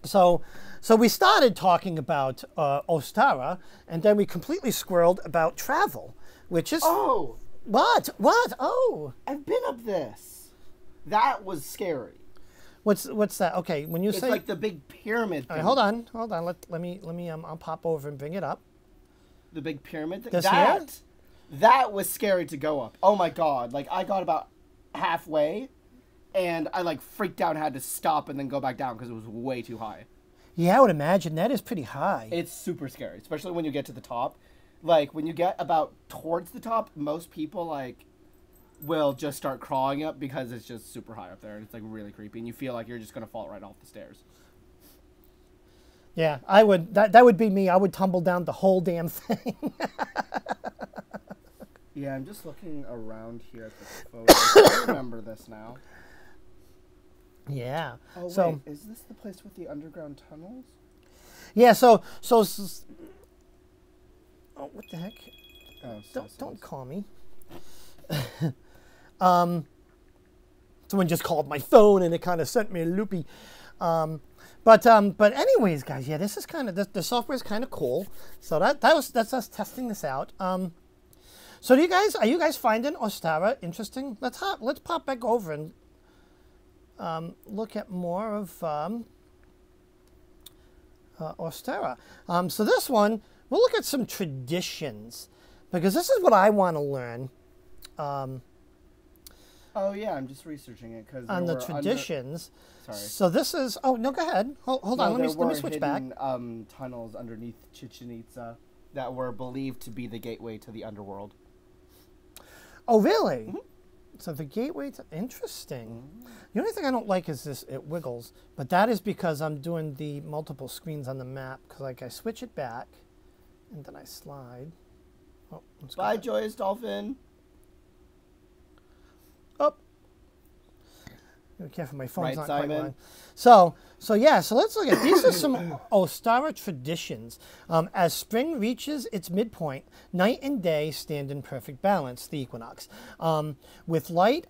Speaker 1: So we started talking about Ostara, and then we completely squirreled about travel, which is...
Speaker 2: Oh!
Speaker 1: What? Oh.
Speaker 2: I've been up this. That was scary.
Speaker 1: What's that? Okay, when you
Speaker 2: It's
Speaker 1: say...
Speaker 2: like the big pyramid thing.
Speaker 1: All right, hold on. Let me I'll pop over and bring it up.
Speaker 2: The big pyramid thing?
Speaker 1: This here?
Speaker 2: That was scary to go up. Oh my god. Like, I got about halfway, and I, like, freaked out and had to stop and then go back down because it was way too high.
Speaker 1: Yeah, I would imagine. That is pretty high.
Speaker 2: It's super scary, especially when you get to the top. Like, when you get about towards the top, most people, like, will just start crawling up because it's just super high up there, and it's, like, really creepy, and you feel like you're just going to fall right off the stairs.
Speaker 1: Yeah, I would. That would be me. I would tumble down the whole damn thing.
Speaker 2: Yeah, I'm just looking around here at the photos. I remember this now.
Speaker 1: Yeah.
Speaker 2: Oh,
Speaker 1: so,
Speaker 2: wait, is this the place with the underground tunnels?
Speaker 1: Yeah, oh, what the heck?
Speaker 2: Oh,
Speaker 1: Don't call me. Someone just called my phone and it kind of sent me a loopy. But anyways, guys, yeah, this is kind of the software is kind of cool. So that's us testing this out. So are you guys finding Ostara interesting? Let's pop back over and look at more of Ostara. So this one, we'll look at some traditions because this is what I want to learn.
Speaker 2: Oh yeah, I'm just researching it because
Speaker 1: on the traditions.
Speaker 2: Sorry.
Speaker 1: So this is. Oh no, go ahead. Hold on. Let me switch back.
Speaker 2: Tunnels underneath Chichen Itza that were believed to be the gateway to the underworld.
Speaker 1: Oh really? Mm-hmm. So the gateway to interesting. Mm-hmm. The only thing I don't like is this. It wiggles, but that is because I'm doing the multiple screens on the map. Because like I switch it back, and then I slide. Oh,
Speaker 2: bye, Joyous Dolphin.
Speaker 1: Oh. Be careful, my phone's
Speaker 2: right,
Speaker 1: not
Speaker 2: Simon.
Speaker 1: quite on. So yeah, so let's look at these are some Ostara traditions. As spring reaches its midpoint, night and day stand in perfect balance, the equinox. With light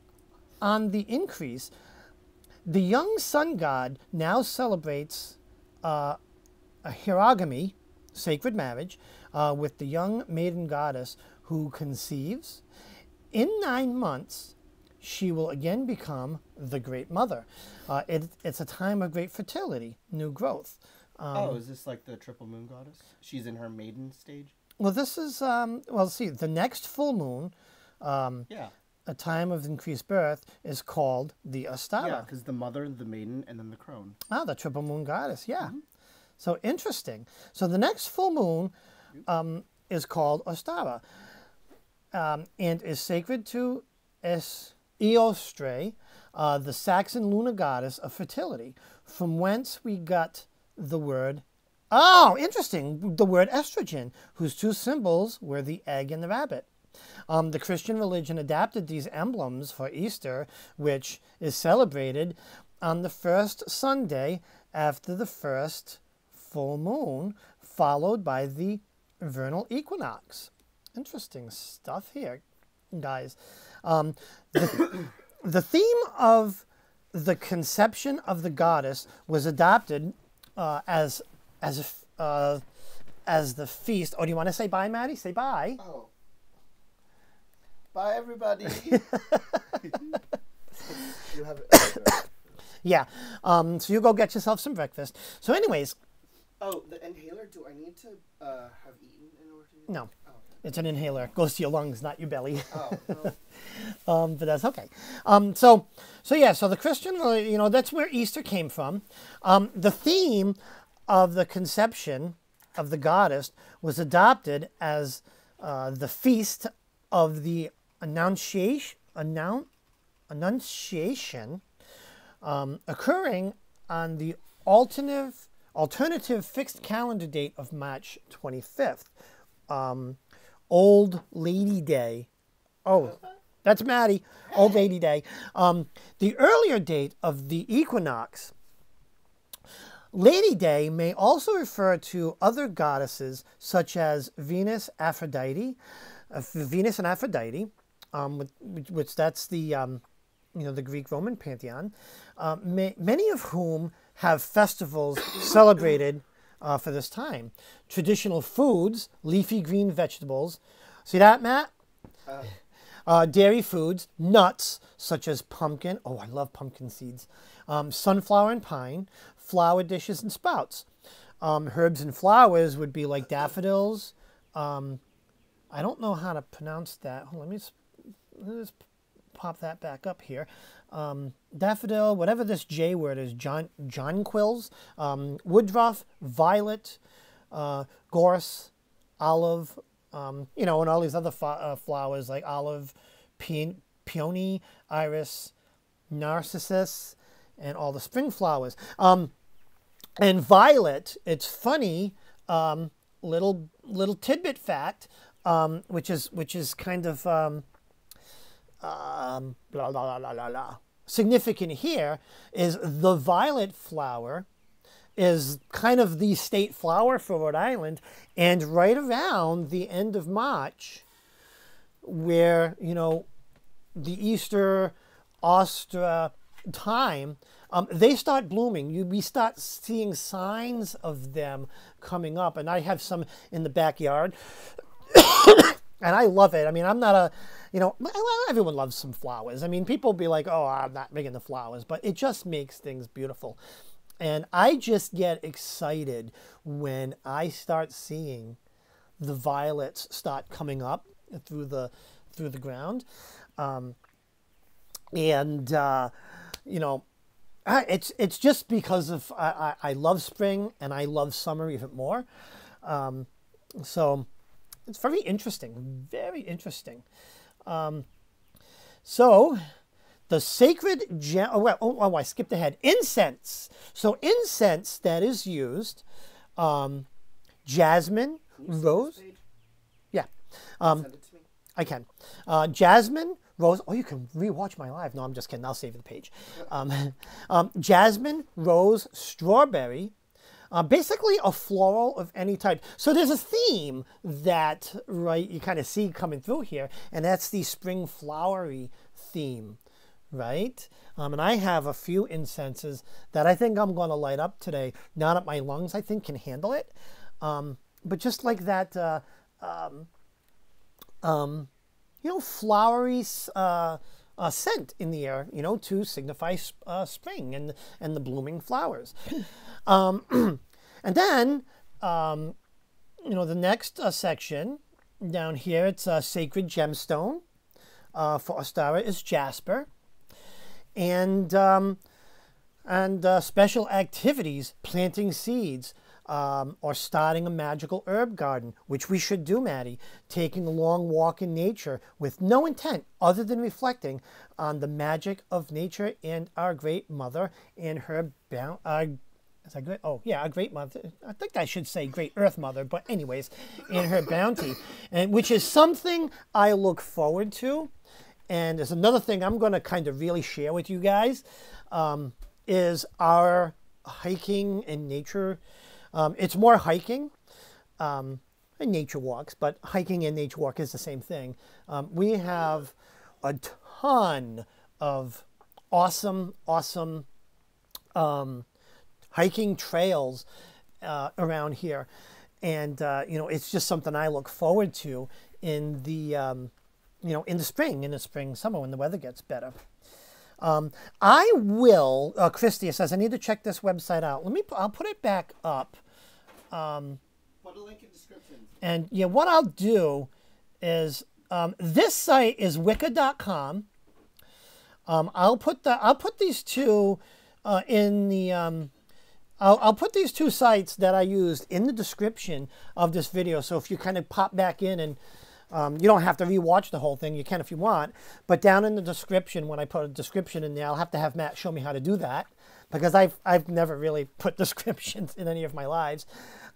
Speaker 1: on the increase, the young sun god now celebrates a hierogamy, sacred marriage, with the young maiden goddess who conceives. In 9 months, she will again become the Great Mother. It's a time of great fertility, new growth.
Speaker 2: Is this like the triple moon goddess? She's in her maiden stage?
Speaker 1: Well, this is, see, the next full moon, a time of increased birth, is called the Ostara.
Speaker 2: Yeah, because the mother, the maiden, and then the crone.
Speaker 1: Ah, the triple moon goddess, yeah. Mm-hmm. So interesting. So the next full moon is called Ostara and is sacred to Eostre, the Saxon lunar goddess of fertility, from whence we got the word, interesting, the word estrogen, whose two symbols were the egg and the rabbit. The Christian religion adapted these emblems for Easter, which is celebrated on the first Sunday after the first full moon, followed by the vernal equinox. Interesting stuff here, guys. The theme of the conception of the goddess was adopted as the feast. Oh, do you want to say bye, Maddie? Say bye.
Speaker 2: Oh. Bye, everybody. You have it.
Speaker 1: Yeah. So you go get yourself some breakfast. So anyways.
Speaker 2: Oh, the inhaler, do I need to have eaten in order to...
Speaker 1: No. Oh. It's an inhaler. It goes to your lungs, not your belly.
Speaker 2: Oh, no.
Speaker 1: But that's okay. So the Christian, that's where Easter came from. The theme of the conception of the goddess was adopted as the feast of the Annunciation, occurring on the alternative fixed calendar date of March 25th. Old Lady Day. Oh, that's Maddie. Old Lady Day. The earlier date of the equinox. Lady Day may also refer to other goddesses such as Venus and Aphrodite, which that's the the Greek Roman pantheon. Many of whom have festivals celebrated for this time. Traditional foods, leafy green vegetables. See that, Matt? Dairy foods, nuts, such as pumpkin. Oh, I love pumpkin seeds. Sunflower and pine. Flower dishes and sprouts. Herbs and flowers would be like daffodils. I don't know how to pronounce that. Let me just pop that back up here. Daffodil, whatever this J word is, jonquils, woodruff, violet, gorse, olive, and all these other flowers like olive, peony, iris, narcissus, and all the spring flowers. And violet, it's funny, little tidbit fact, which is kind of blah, blah, blah, blah, blah, blah. Significant here is the violet flower is kind of the state flower for Rhode Island, and right around the end of March, where the Easter Ostara time, they start blooming. We start seeing signs of them coming up. And I have some in the backyard. And I love it. I mean, I'm not a, well, everyone loves some flowers. I mean, people be like, oh, I'm not making the flowers, but it just makes things beautiful. And I just get excited when I start seeing the violets start coming up through the ground. It's just because of I love spring and I love summer even more. So it's very interesting, very interesting. So the sacred gem. I skipped ahead. Incense. So incense that is used, jasmine, rose. Yeah,
Speaker 2: Send it to me.
Speaker 1: I can. Jasmine, rose. Oh, you can rewatch my live. No, I'm just kidding. I'll save the page. Jasmine, rose, strawberry. Basically a floral of any type. So there's a theme that, right, you kind of see coming through here, and that's the spring flowery theme, right? And I have a few incenses that I think I'm going to light up today. Now that my lungs, I think, can handle it. But just like that, flowery scent in the air, to signify spring and the blooming flowers. And then, the next section down here, it's a sacred gemstone. For Ostara is jasper. And special activities, planting seeds, or starting a magical herb garden, which we should do, Maddie. Taking a long walk in nature with no intent other than reflecting on the magic of nature and our great mother and her is that great? Oh, yeah, our great mother. I think I should say great earth mother, but anyways, and her bounty, and which is something I look forward to. And there's another thing I'm going to kind of really share with you guys, is our hiking and nature. It's more hiking and nature walks, but hiking and nature walk is the same thing. We have a ton of awesome hiking trails around here. And, it's just something I look forward to in the, in the spring, summer, when the weather gets better. I will, Christia says, I need to check this website out. I'll put it back up.
Speaker 2: Put a link in description.
Speaker 1: And yeah, what I'll do is, this site is wicca.com. I'll put these two in the, I'll put these two sites that I used in the description of this video. So if you kind of pop back in and you don't have to rewatch the whole thing. You can if you want. But down in the description, when I put a description in there, I'll have to have Matt show me how to do that, because I've never really put descriptions in any of my lives.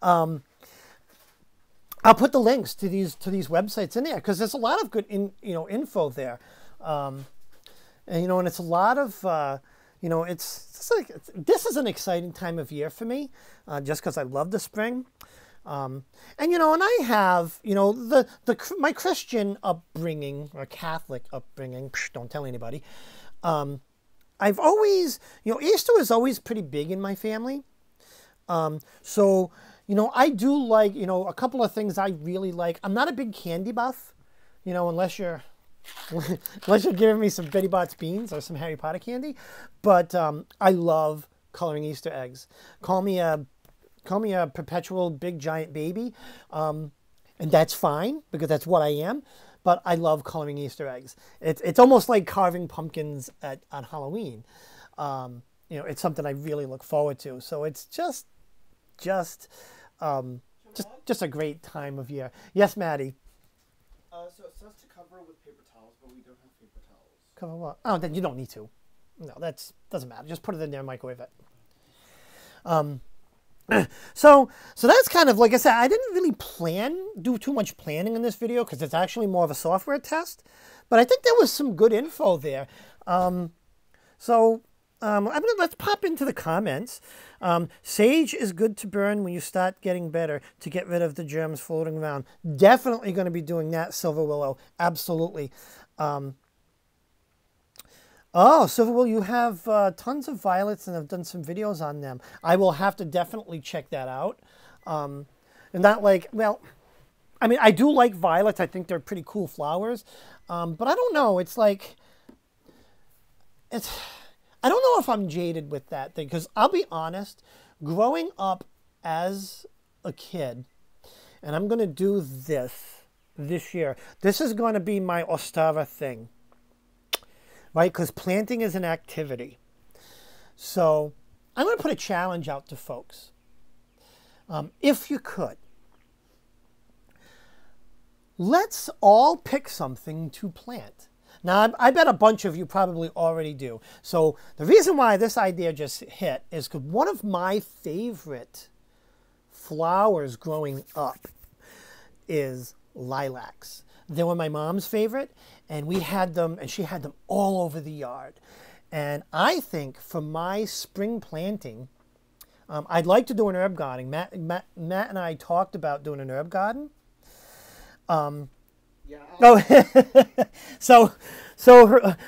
Speaker 1: I'll put the links to these websites in there, because there's a lot of good info there, and it's a lot of it's like this is an exciting time of year for me, just because I love the spring. And I have, my Christian upbringing, or Catholic upbringing, don't tell anybody. I've always, Easter is always pretty big in my family. So, I do like, a couple of things I really like. I'm not a big candy buff, unless you're giving me some Betty Bott's beans or some Harry Potter candy. But I love coloring Easter eggs. Call me a perpetual big giant baby, and that's fine, because that's what I am. But I love coloring Easter eggs. It's almost like carving pumpkins on Halloween. It's something I really look forward to. So it's just a great time of year. Yes, Maddie.
Speaker 2: So it says to cover with paper towels, but we don't have paper towels.
Speaker 1: Cover what? Oh, then you don't need to. No, doesn't matter. Just put it in there and microwave it. So that's kind of, like I said, I didn't really do too much planning in this video, because it's actually more of a software test, but I think there was some good info there. Let's pop into the comments. Sage is good to burn when you start getting better, to get rid of the germs floating around. Definitely going to be doing that, Silver Willow. Absolutely. Oh, so well, you have tons of violets, and I've done some videos on them. I will have to definitely check that out. And not like, well, I mean, I do like violets. I think they're pretty cool flowers. But I don't know. It's like, I don't know if I'm jaded with that thing. Because I'll be honest, growing up as a kid, and I'm going to do this year. This is going to be my Ostara thing. Right? Because planting is an activity. So I'm going to put a challenge out to folks. If you could, let's all pick something to plant. Now, I bet a bunch of you probably already do. So the reason why this idea just hit is because one of my favorite flowers growing up is lilacs. They were my mom's favorite, and we had them, and she had them all over the yard. And I think for my spring planting, I'd like to do an herb garden. Matt and I talked about doing an herb garden.
Speaker 2: Yeah.
Speaker 1: So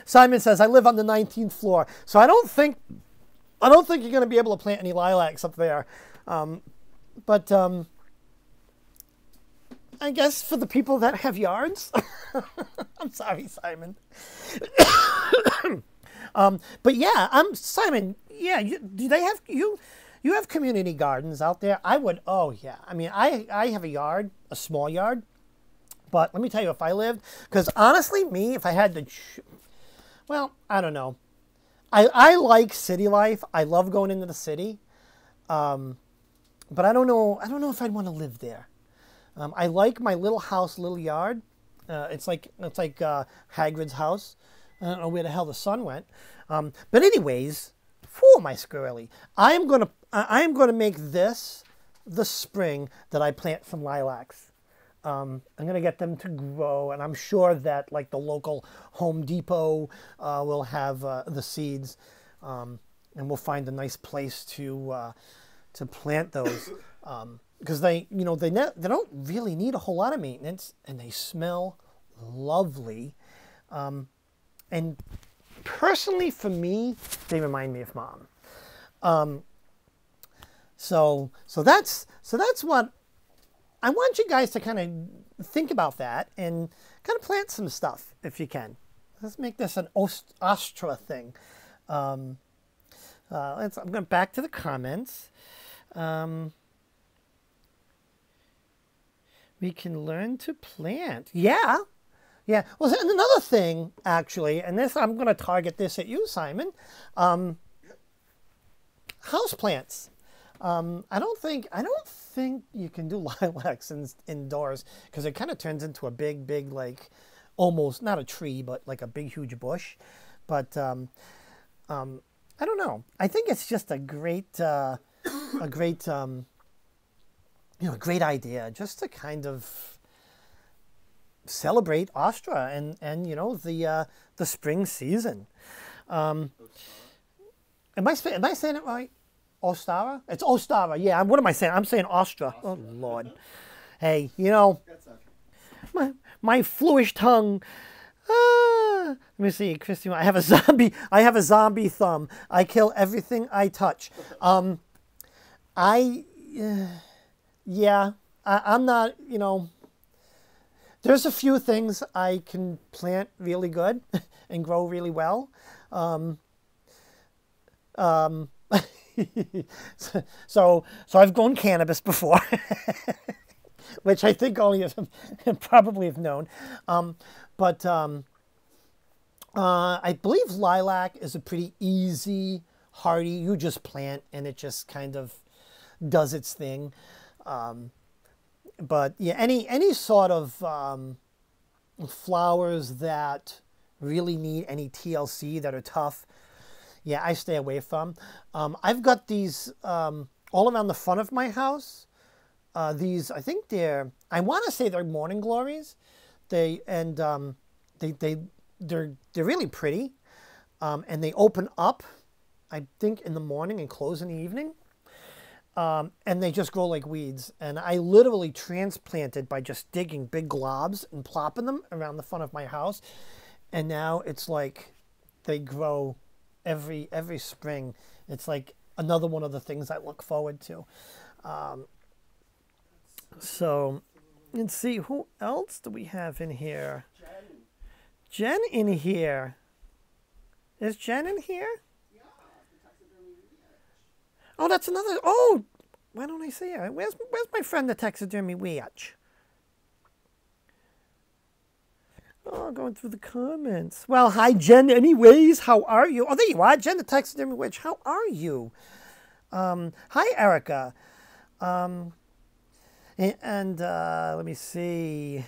Speaker 1: Simon says, I live on the 19th floor, so I don't think you're going to be able to plant any lilacs up there. But I guess for the people that have yards, I'm sorry, Simon. But yeah, Simon. Yeah, do they have you have community gardens out there? I would. Oh yeah. I mean, I have a yard, a small yard. But let me tell you, if I lived, because honestly, if I had to, well, I don't know. I like city life. I love going into the city. But I don't know if I'd want to live there. I like my little house, little yard. It's like Hagrid's house. I don't know where the hell the sun went. But anyways, for my squirrely, I am gonna make this the spring that I plant some lilacs. I'm gonna get them to grow, and I'm sure that like the local Home Depot will have the seeds, and we'll find a nice place to plant those. Because they don't really need a whole lot of maintenance, and they smell lovely. And personally, for me, they remind me of Mom. So that's what I want you guys to kind of think about that and kind of plant some stuff if you can. Let's make this an Ostara thing. I'm going back to the comments. We can learn to plant. Yeah. Yeah. Well, and another thing, actually, and this I'm going to target this at you, Simon. House plants. I don't think you can do lilacs indoors because it kind of turns into a big like almost not a tree but like a big huge bush. But I don't know. I think it's just a great great idea just to kind of celebrate Ostara and the spring season. Am I saying it right? Ostara? It's Ostara. Yeah. What am I saying? I'm saying Ostara. Oh Lord. Hey, my fluish tongue. Let me see, Christy. I have a zombie thumb. I kill everything I touch. Yeah, I'm not, there's a few things I can plant really good and grow really well. So I've grown cannabis before, which I think only of them probably have known. But I believe lilac is a pretty easy, hardy, you just plant and it just kind of does its thing. But yeah, any sort of flowers that really need any TLC that are tough, yeah, I stay away from. I've got these all around the front of my house. These, I think I want to say they're morning glories. They're really pretty, and they open up, I think, in the morning and close in the evening. And they just grow like weeds. And I literally transplanted by just digging big globs and plopping them around the front of my house. And now it's like they grow every spring. It's like another one of the things I look forward to. So let's see, who else do we have in here? Jen in here. Is Jen in here?
Speaker 2: Yeah, the taxidermy witch.
Speaker 1: Oh, that's another. Oh, why don't I see her? Where's my friend the taxidermy witch? Oh, going through the comments. Well, hi, Jen. Anyways, how are you? Oh, there you are, Jen the taxidermy witch. How are you? Hi, Erica. And let me see.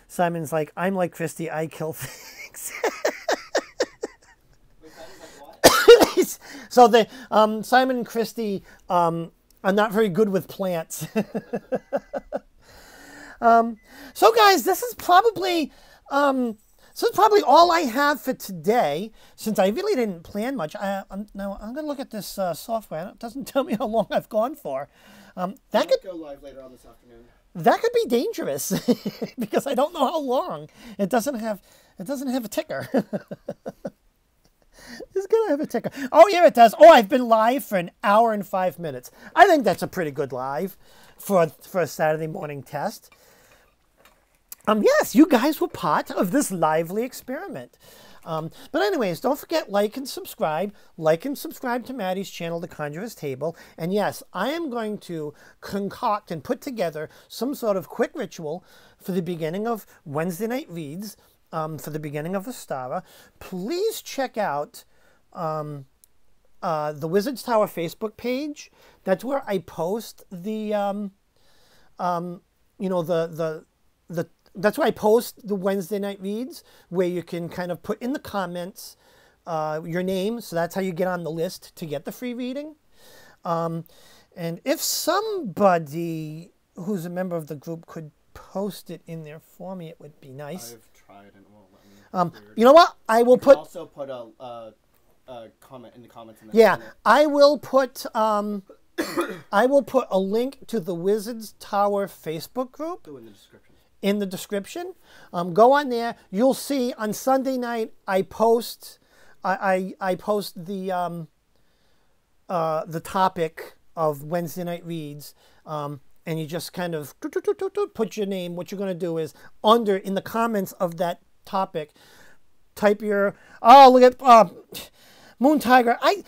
Speaker 1: Simon's like, I'm like Christy, I kill things. So the Simon and Christy are not very good with plants. So guys, this is probably all I have for today, since I really didn't plan much. Now I'm going to look at this software. It doesn't tell me how long I've gone for. That could
Speaker 2: go live later on this afternoon.
Speaker 1: That could be dangerous because I don't know how long. It doesn't have a ticker. It's gonna have a ticker. Oh, yeah, it does. Oh, I've been live for 1 hour and 5 minutes. I think that's a pretty good live for a Saturday morning test. Yes, you guys were part of this lively experiment. But anyways, don't forget, like and subscribe. Like and subscribe to Maddie's channel, The Conjurer's Table. And yes, I am going to concoct and put together some sort of quick ritual for the beginning of Wednesday Night Reads, for the beginning of Ostara. Please check out the WizardsTower Facebook page. That's where I post that's where I post the Wednesday night reads, where you can kind of put in the comments your name. So that's how you get on the list to get the free reading. And if somebody who's a member of the group could post it in there for me, it would be nice.
Speaker 2: I've tried and it won't let me.
Speaker 1: You know what? I will put
Speaker 2: also put a comment in the comments.
Speaker 1: Yeah, I will put I will put a link to the WizardsTower Facebook group
Speaker 2: in the description.
Speaker 1: In the description. Go on there. You'll see on Sunday night I post I post the topic of Wednesday night reads, and you just kind of put your name. What you're going to do is in the comments of that topic, type your look at Moon Tiger. I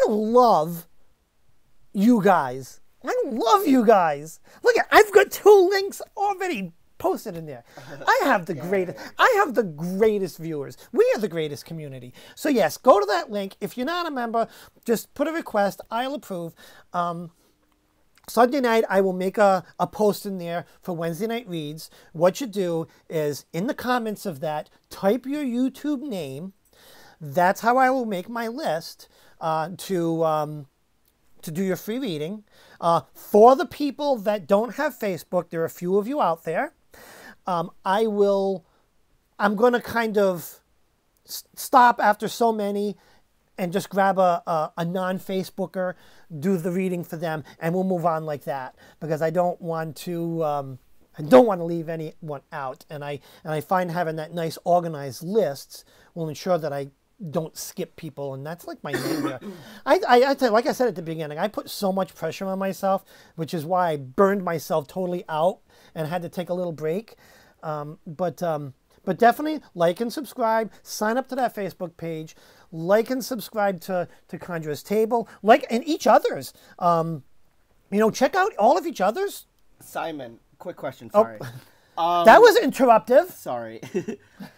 Speaker 1: love you guys. I love you guys. Look at, I've got 2 links already posted in there. I have the greatest viewers. We are the greatest community. So yes, go to that link. If you're not a member, just put a request. I'll approve. Sunday night, I will make a post in there for Wednesday night reads. What you do is in the comments of that, type your YouTube name. That's how I will make my list to do your free reading. For the people that don't have Facebook, there are a few of you out there. I'm going to kind of stop after so many and just grab a non-Facebooker, do the reading for them, and we'll move on like that, because I don't want to leave anyone out, and I find having that nice organized lists will ensure that I don't skip people, and that's like my nightmare. I tell you, like I said at the beginning, I put so much pressure on myself, which is why I burned myself totally out and had to take a little break. But definitely like and subscribe. Sign up to that Facebook page. Like and subscribe to Conjurer's Table. Like and each other's. Check out all of each other's.
Speaker 2: Simon, quick question. Sorry.
Speaker 1: Oh. That was interruptive.
Speaker 2: Sorry.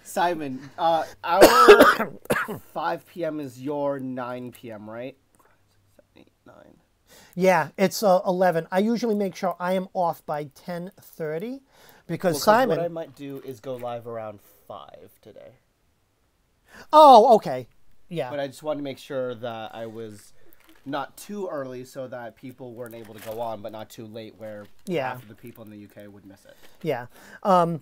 Speaker 2: Simon, our 5 p.m. is your 9 p.m., right? 6, 7, 8, 9.
Speaker 1: Yeah, it's 11. I usually make sure I am off by 10:30 because Simon...
Speaker 2: What I might do is go live around 5 today.
Speaker 1: Oh, okay. Yeah.
Speaker 2: But I just wanted to make sure that I was not too early so that people weren't able to go on, but not too late where half of the people in the UK would miss it.
Speaker 1: Yeah. And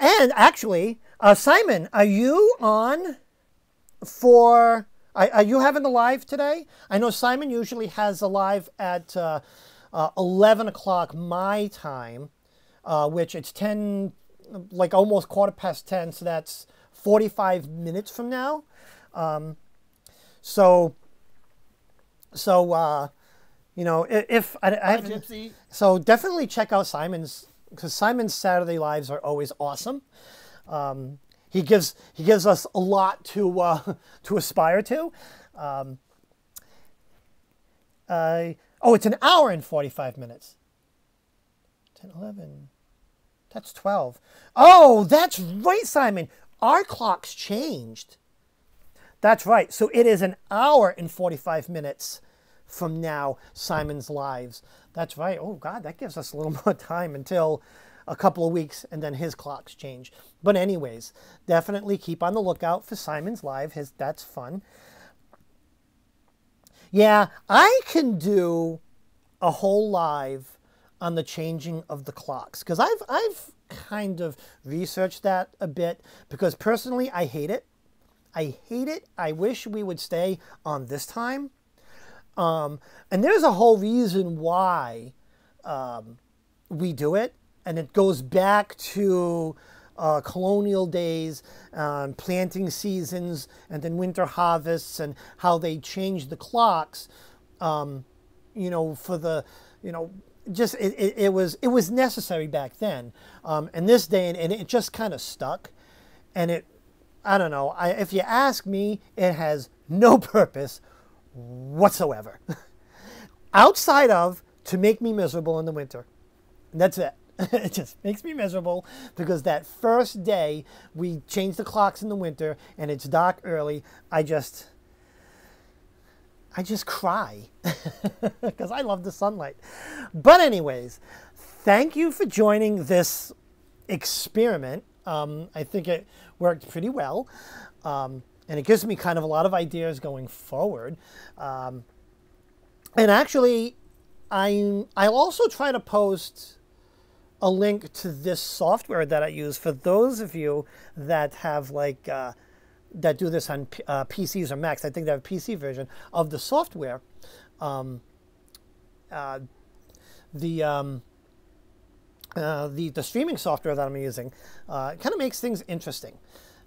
Speaker 1: actually, Simon, are you on for... Are you having a live today? I know Simon usually has a live at 11 o'clock my time, which it's 10, like almost 10:15, so that's 45 minutes from now. You know, if I haven't,
Speaker 2: Gypsy.
Speaker 1: so definitely check out Simon's, because Simon's Saturday lives are always awesome. He gives us a lot to aspire to. Oh, it's an hour and 45 minutes. 10, 11. That's 12. Oh, that's right, Simon. Our clock's changed. That's right. So it is an hour and 45 minutes from now, Simon's lives. That's right. Oh, God, that gives us a little more time until a couple of weeks, and then his clocks change. But anyways, definitely keep on the lookout for Simon's live. That's fun. Yeah, I can do a whole live on the changing of the clocks, because I've kind of researched that a bit, because personally I hate it. I hate it. I wish we would stay on this time. And there's a whole reason why we do it, and it goes back to colonial days, planting seasons, and then winter harvests, and how they changed the clocks, you know, for the, you know, just it was necessary back then, and this day, and it just kind of stuck, and it, I don't know, if you ask me, it has no purpose whatsoever outside of to make me miserable in the winter. And that's it. It just makes me miserable, because that first day we change the clocks in the winter and it's dark early, I just cry because I love the sunlight. But anyways, thank you for joining this experiment. I think it worked pretty well. And it gives me kind of a lot of ideas going forward. And actually, I'll also try to post a link to this software that I use for those of you that have like that do this on PCs or Macs. I think they have a PC version of the software. The streaming software that I'm using kind of makes things interesting.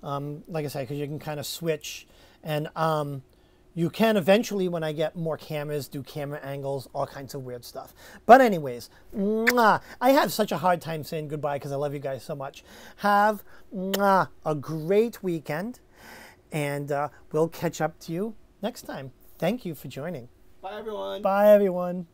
Speaker 1: Like I said, because you can kind of switch, and you can eventually, when I get more cameras, do camera angles, all kinds of weird stuff. But anyways, I have such a hard time saying goodbye because I love you guys so much. Have a great weekend, and we'll catch up to you next time. Thank you for joining.
Speaker 2: Bye, everyone.
Speaker 1: Bye, everyone.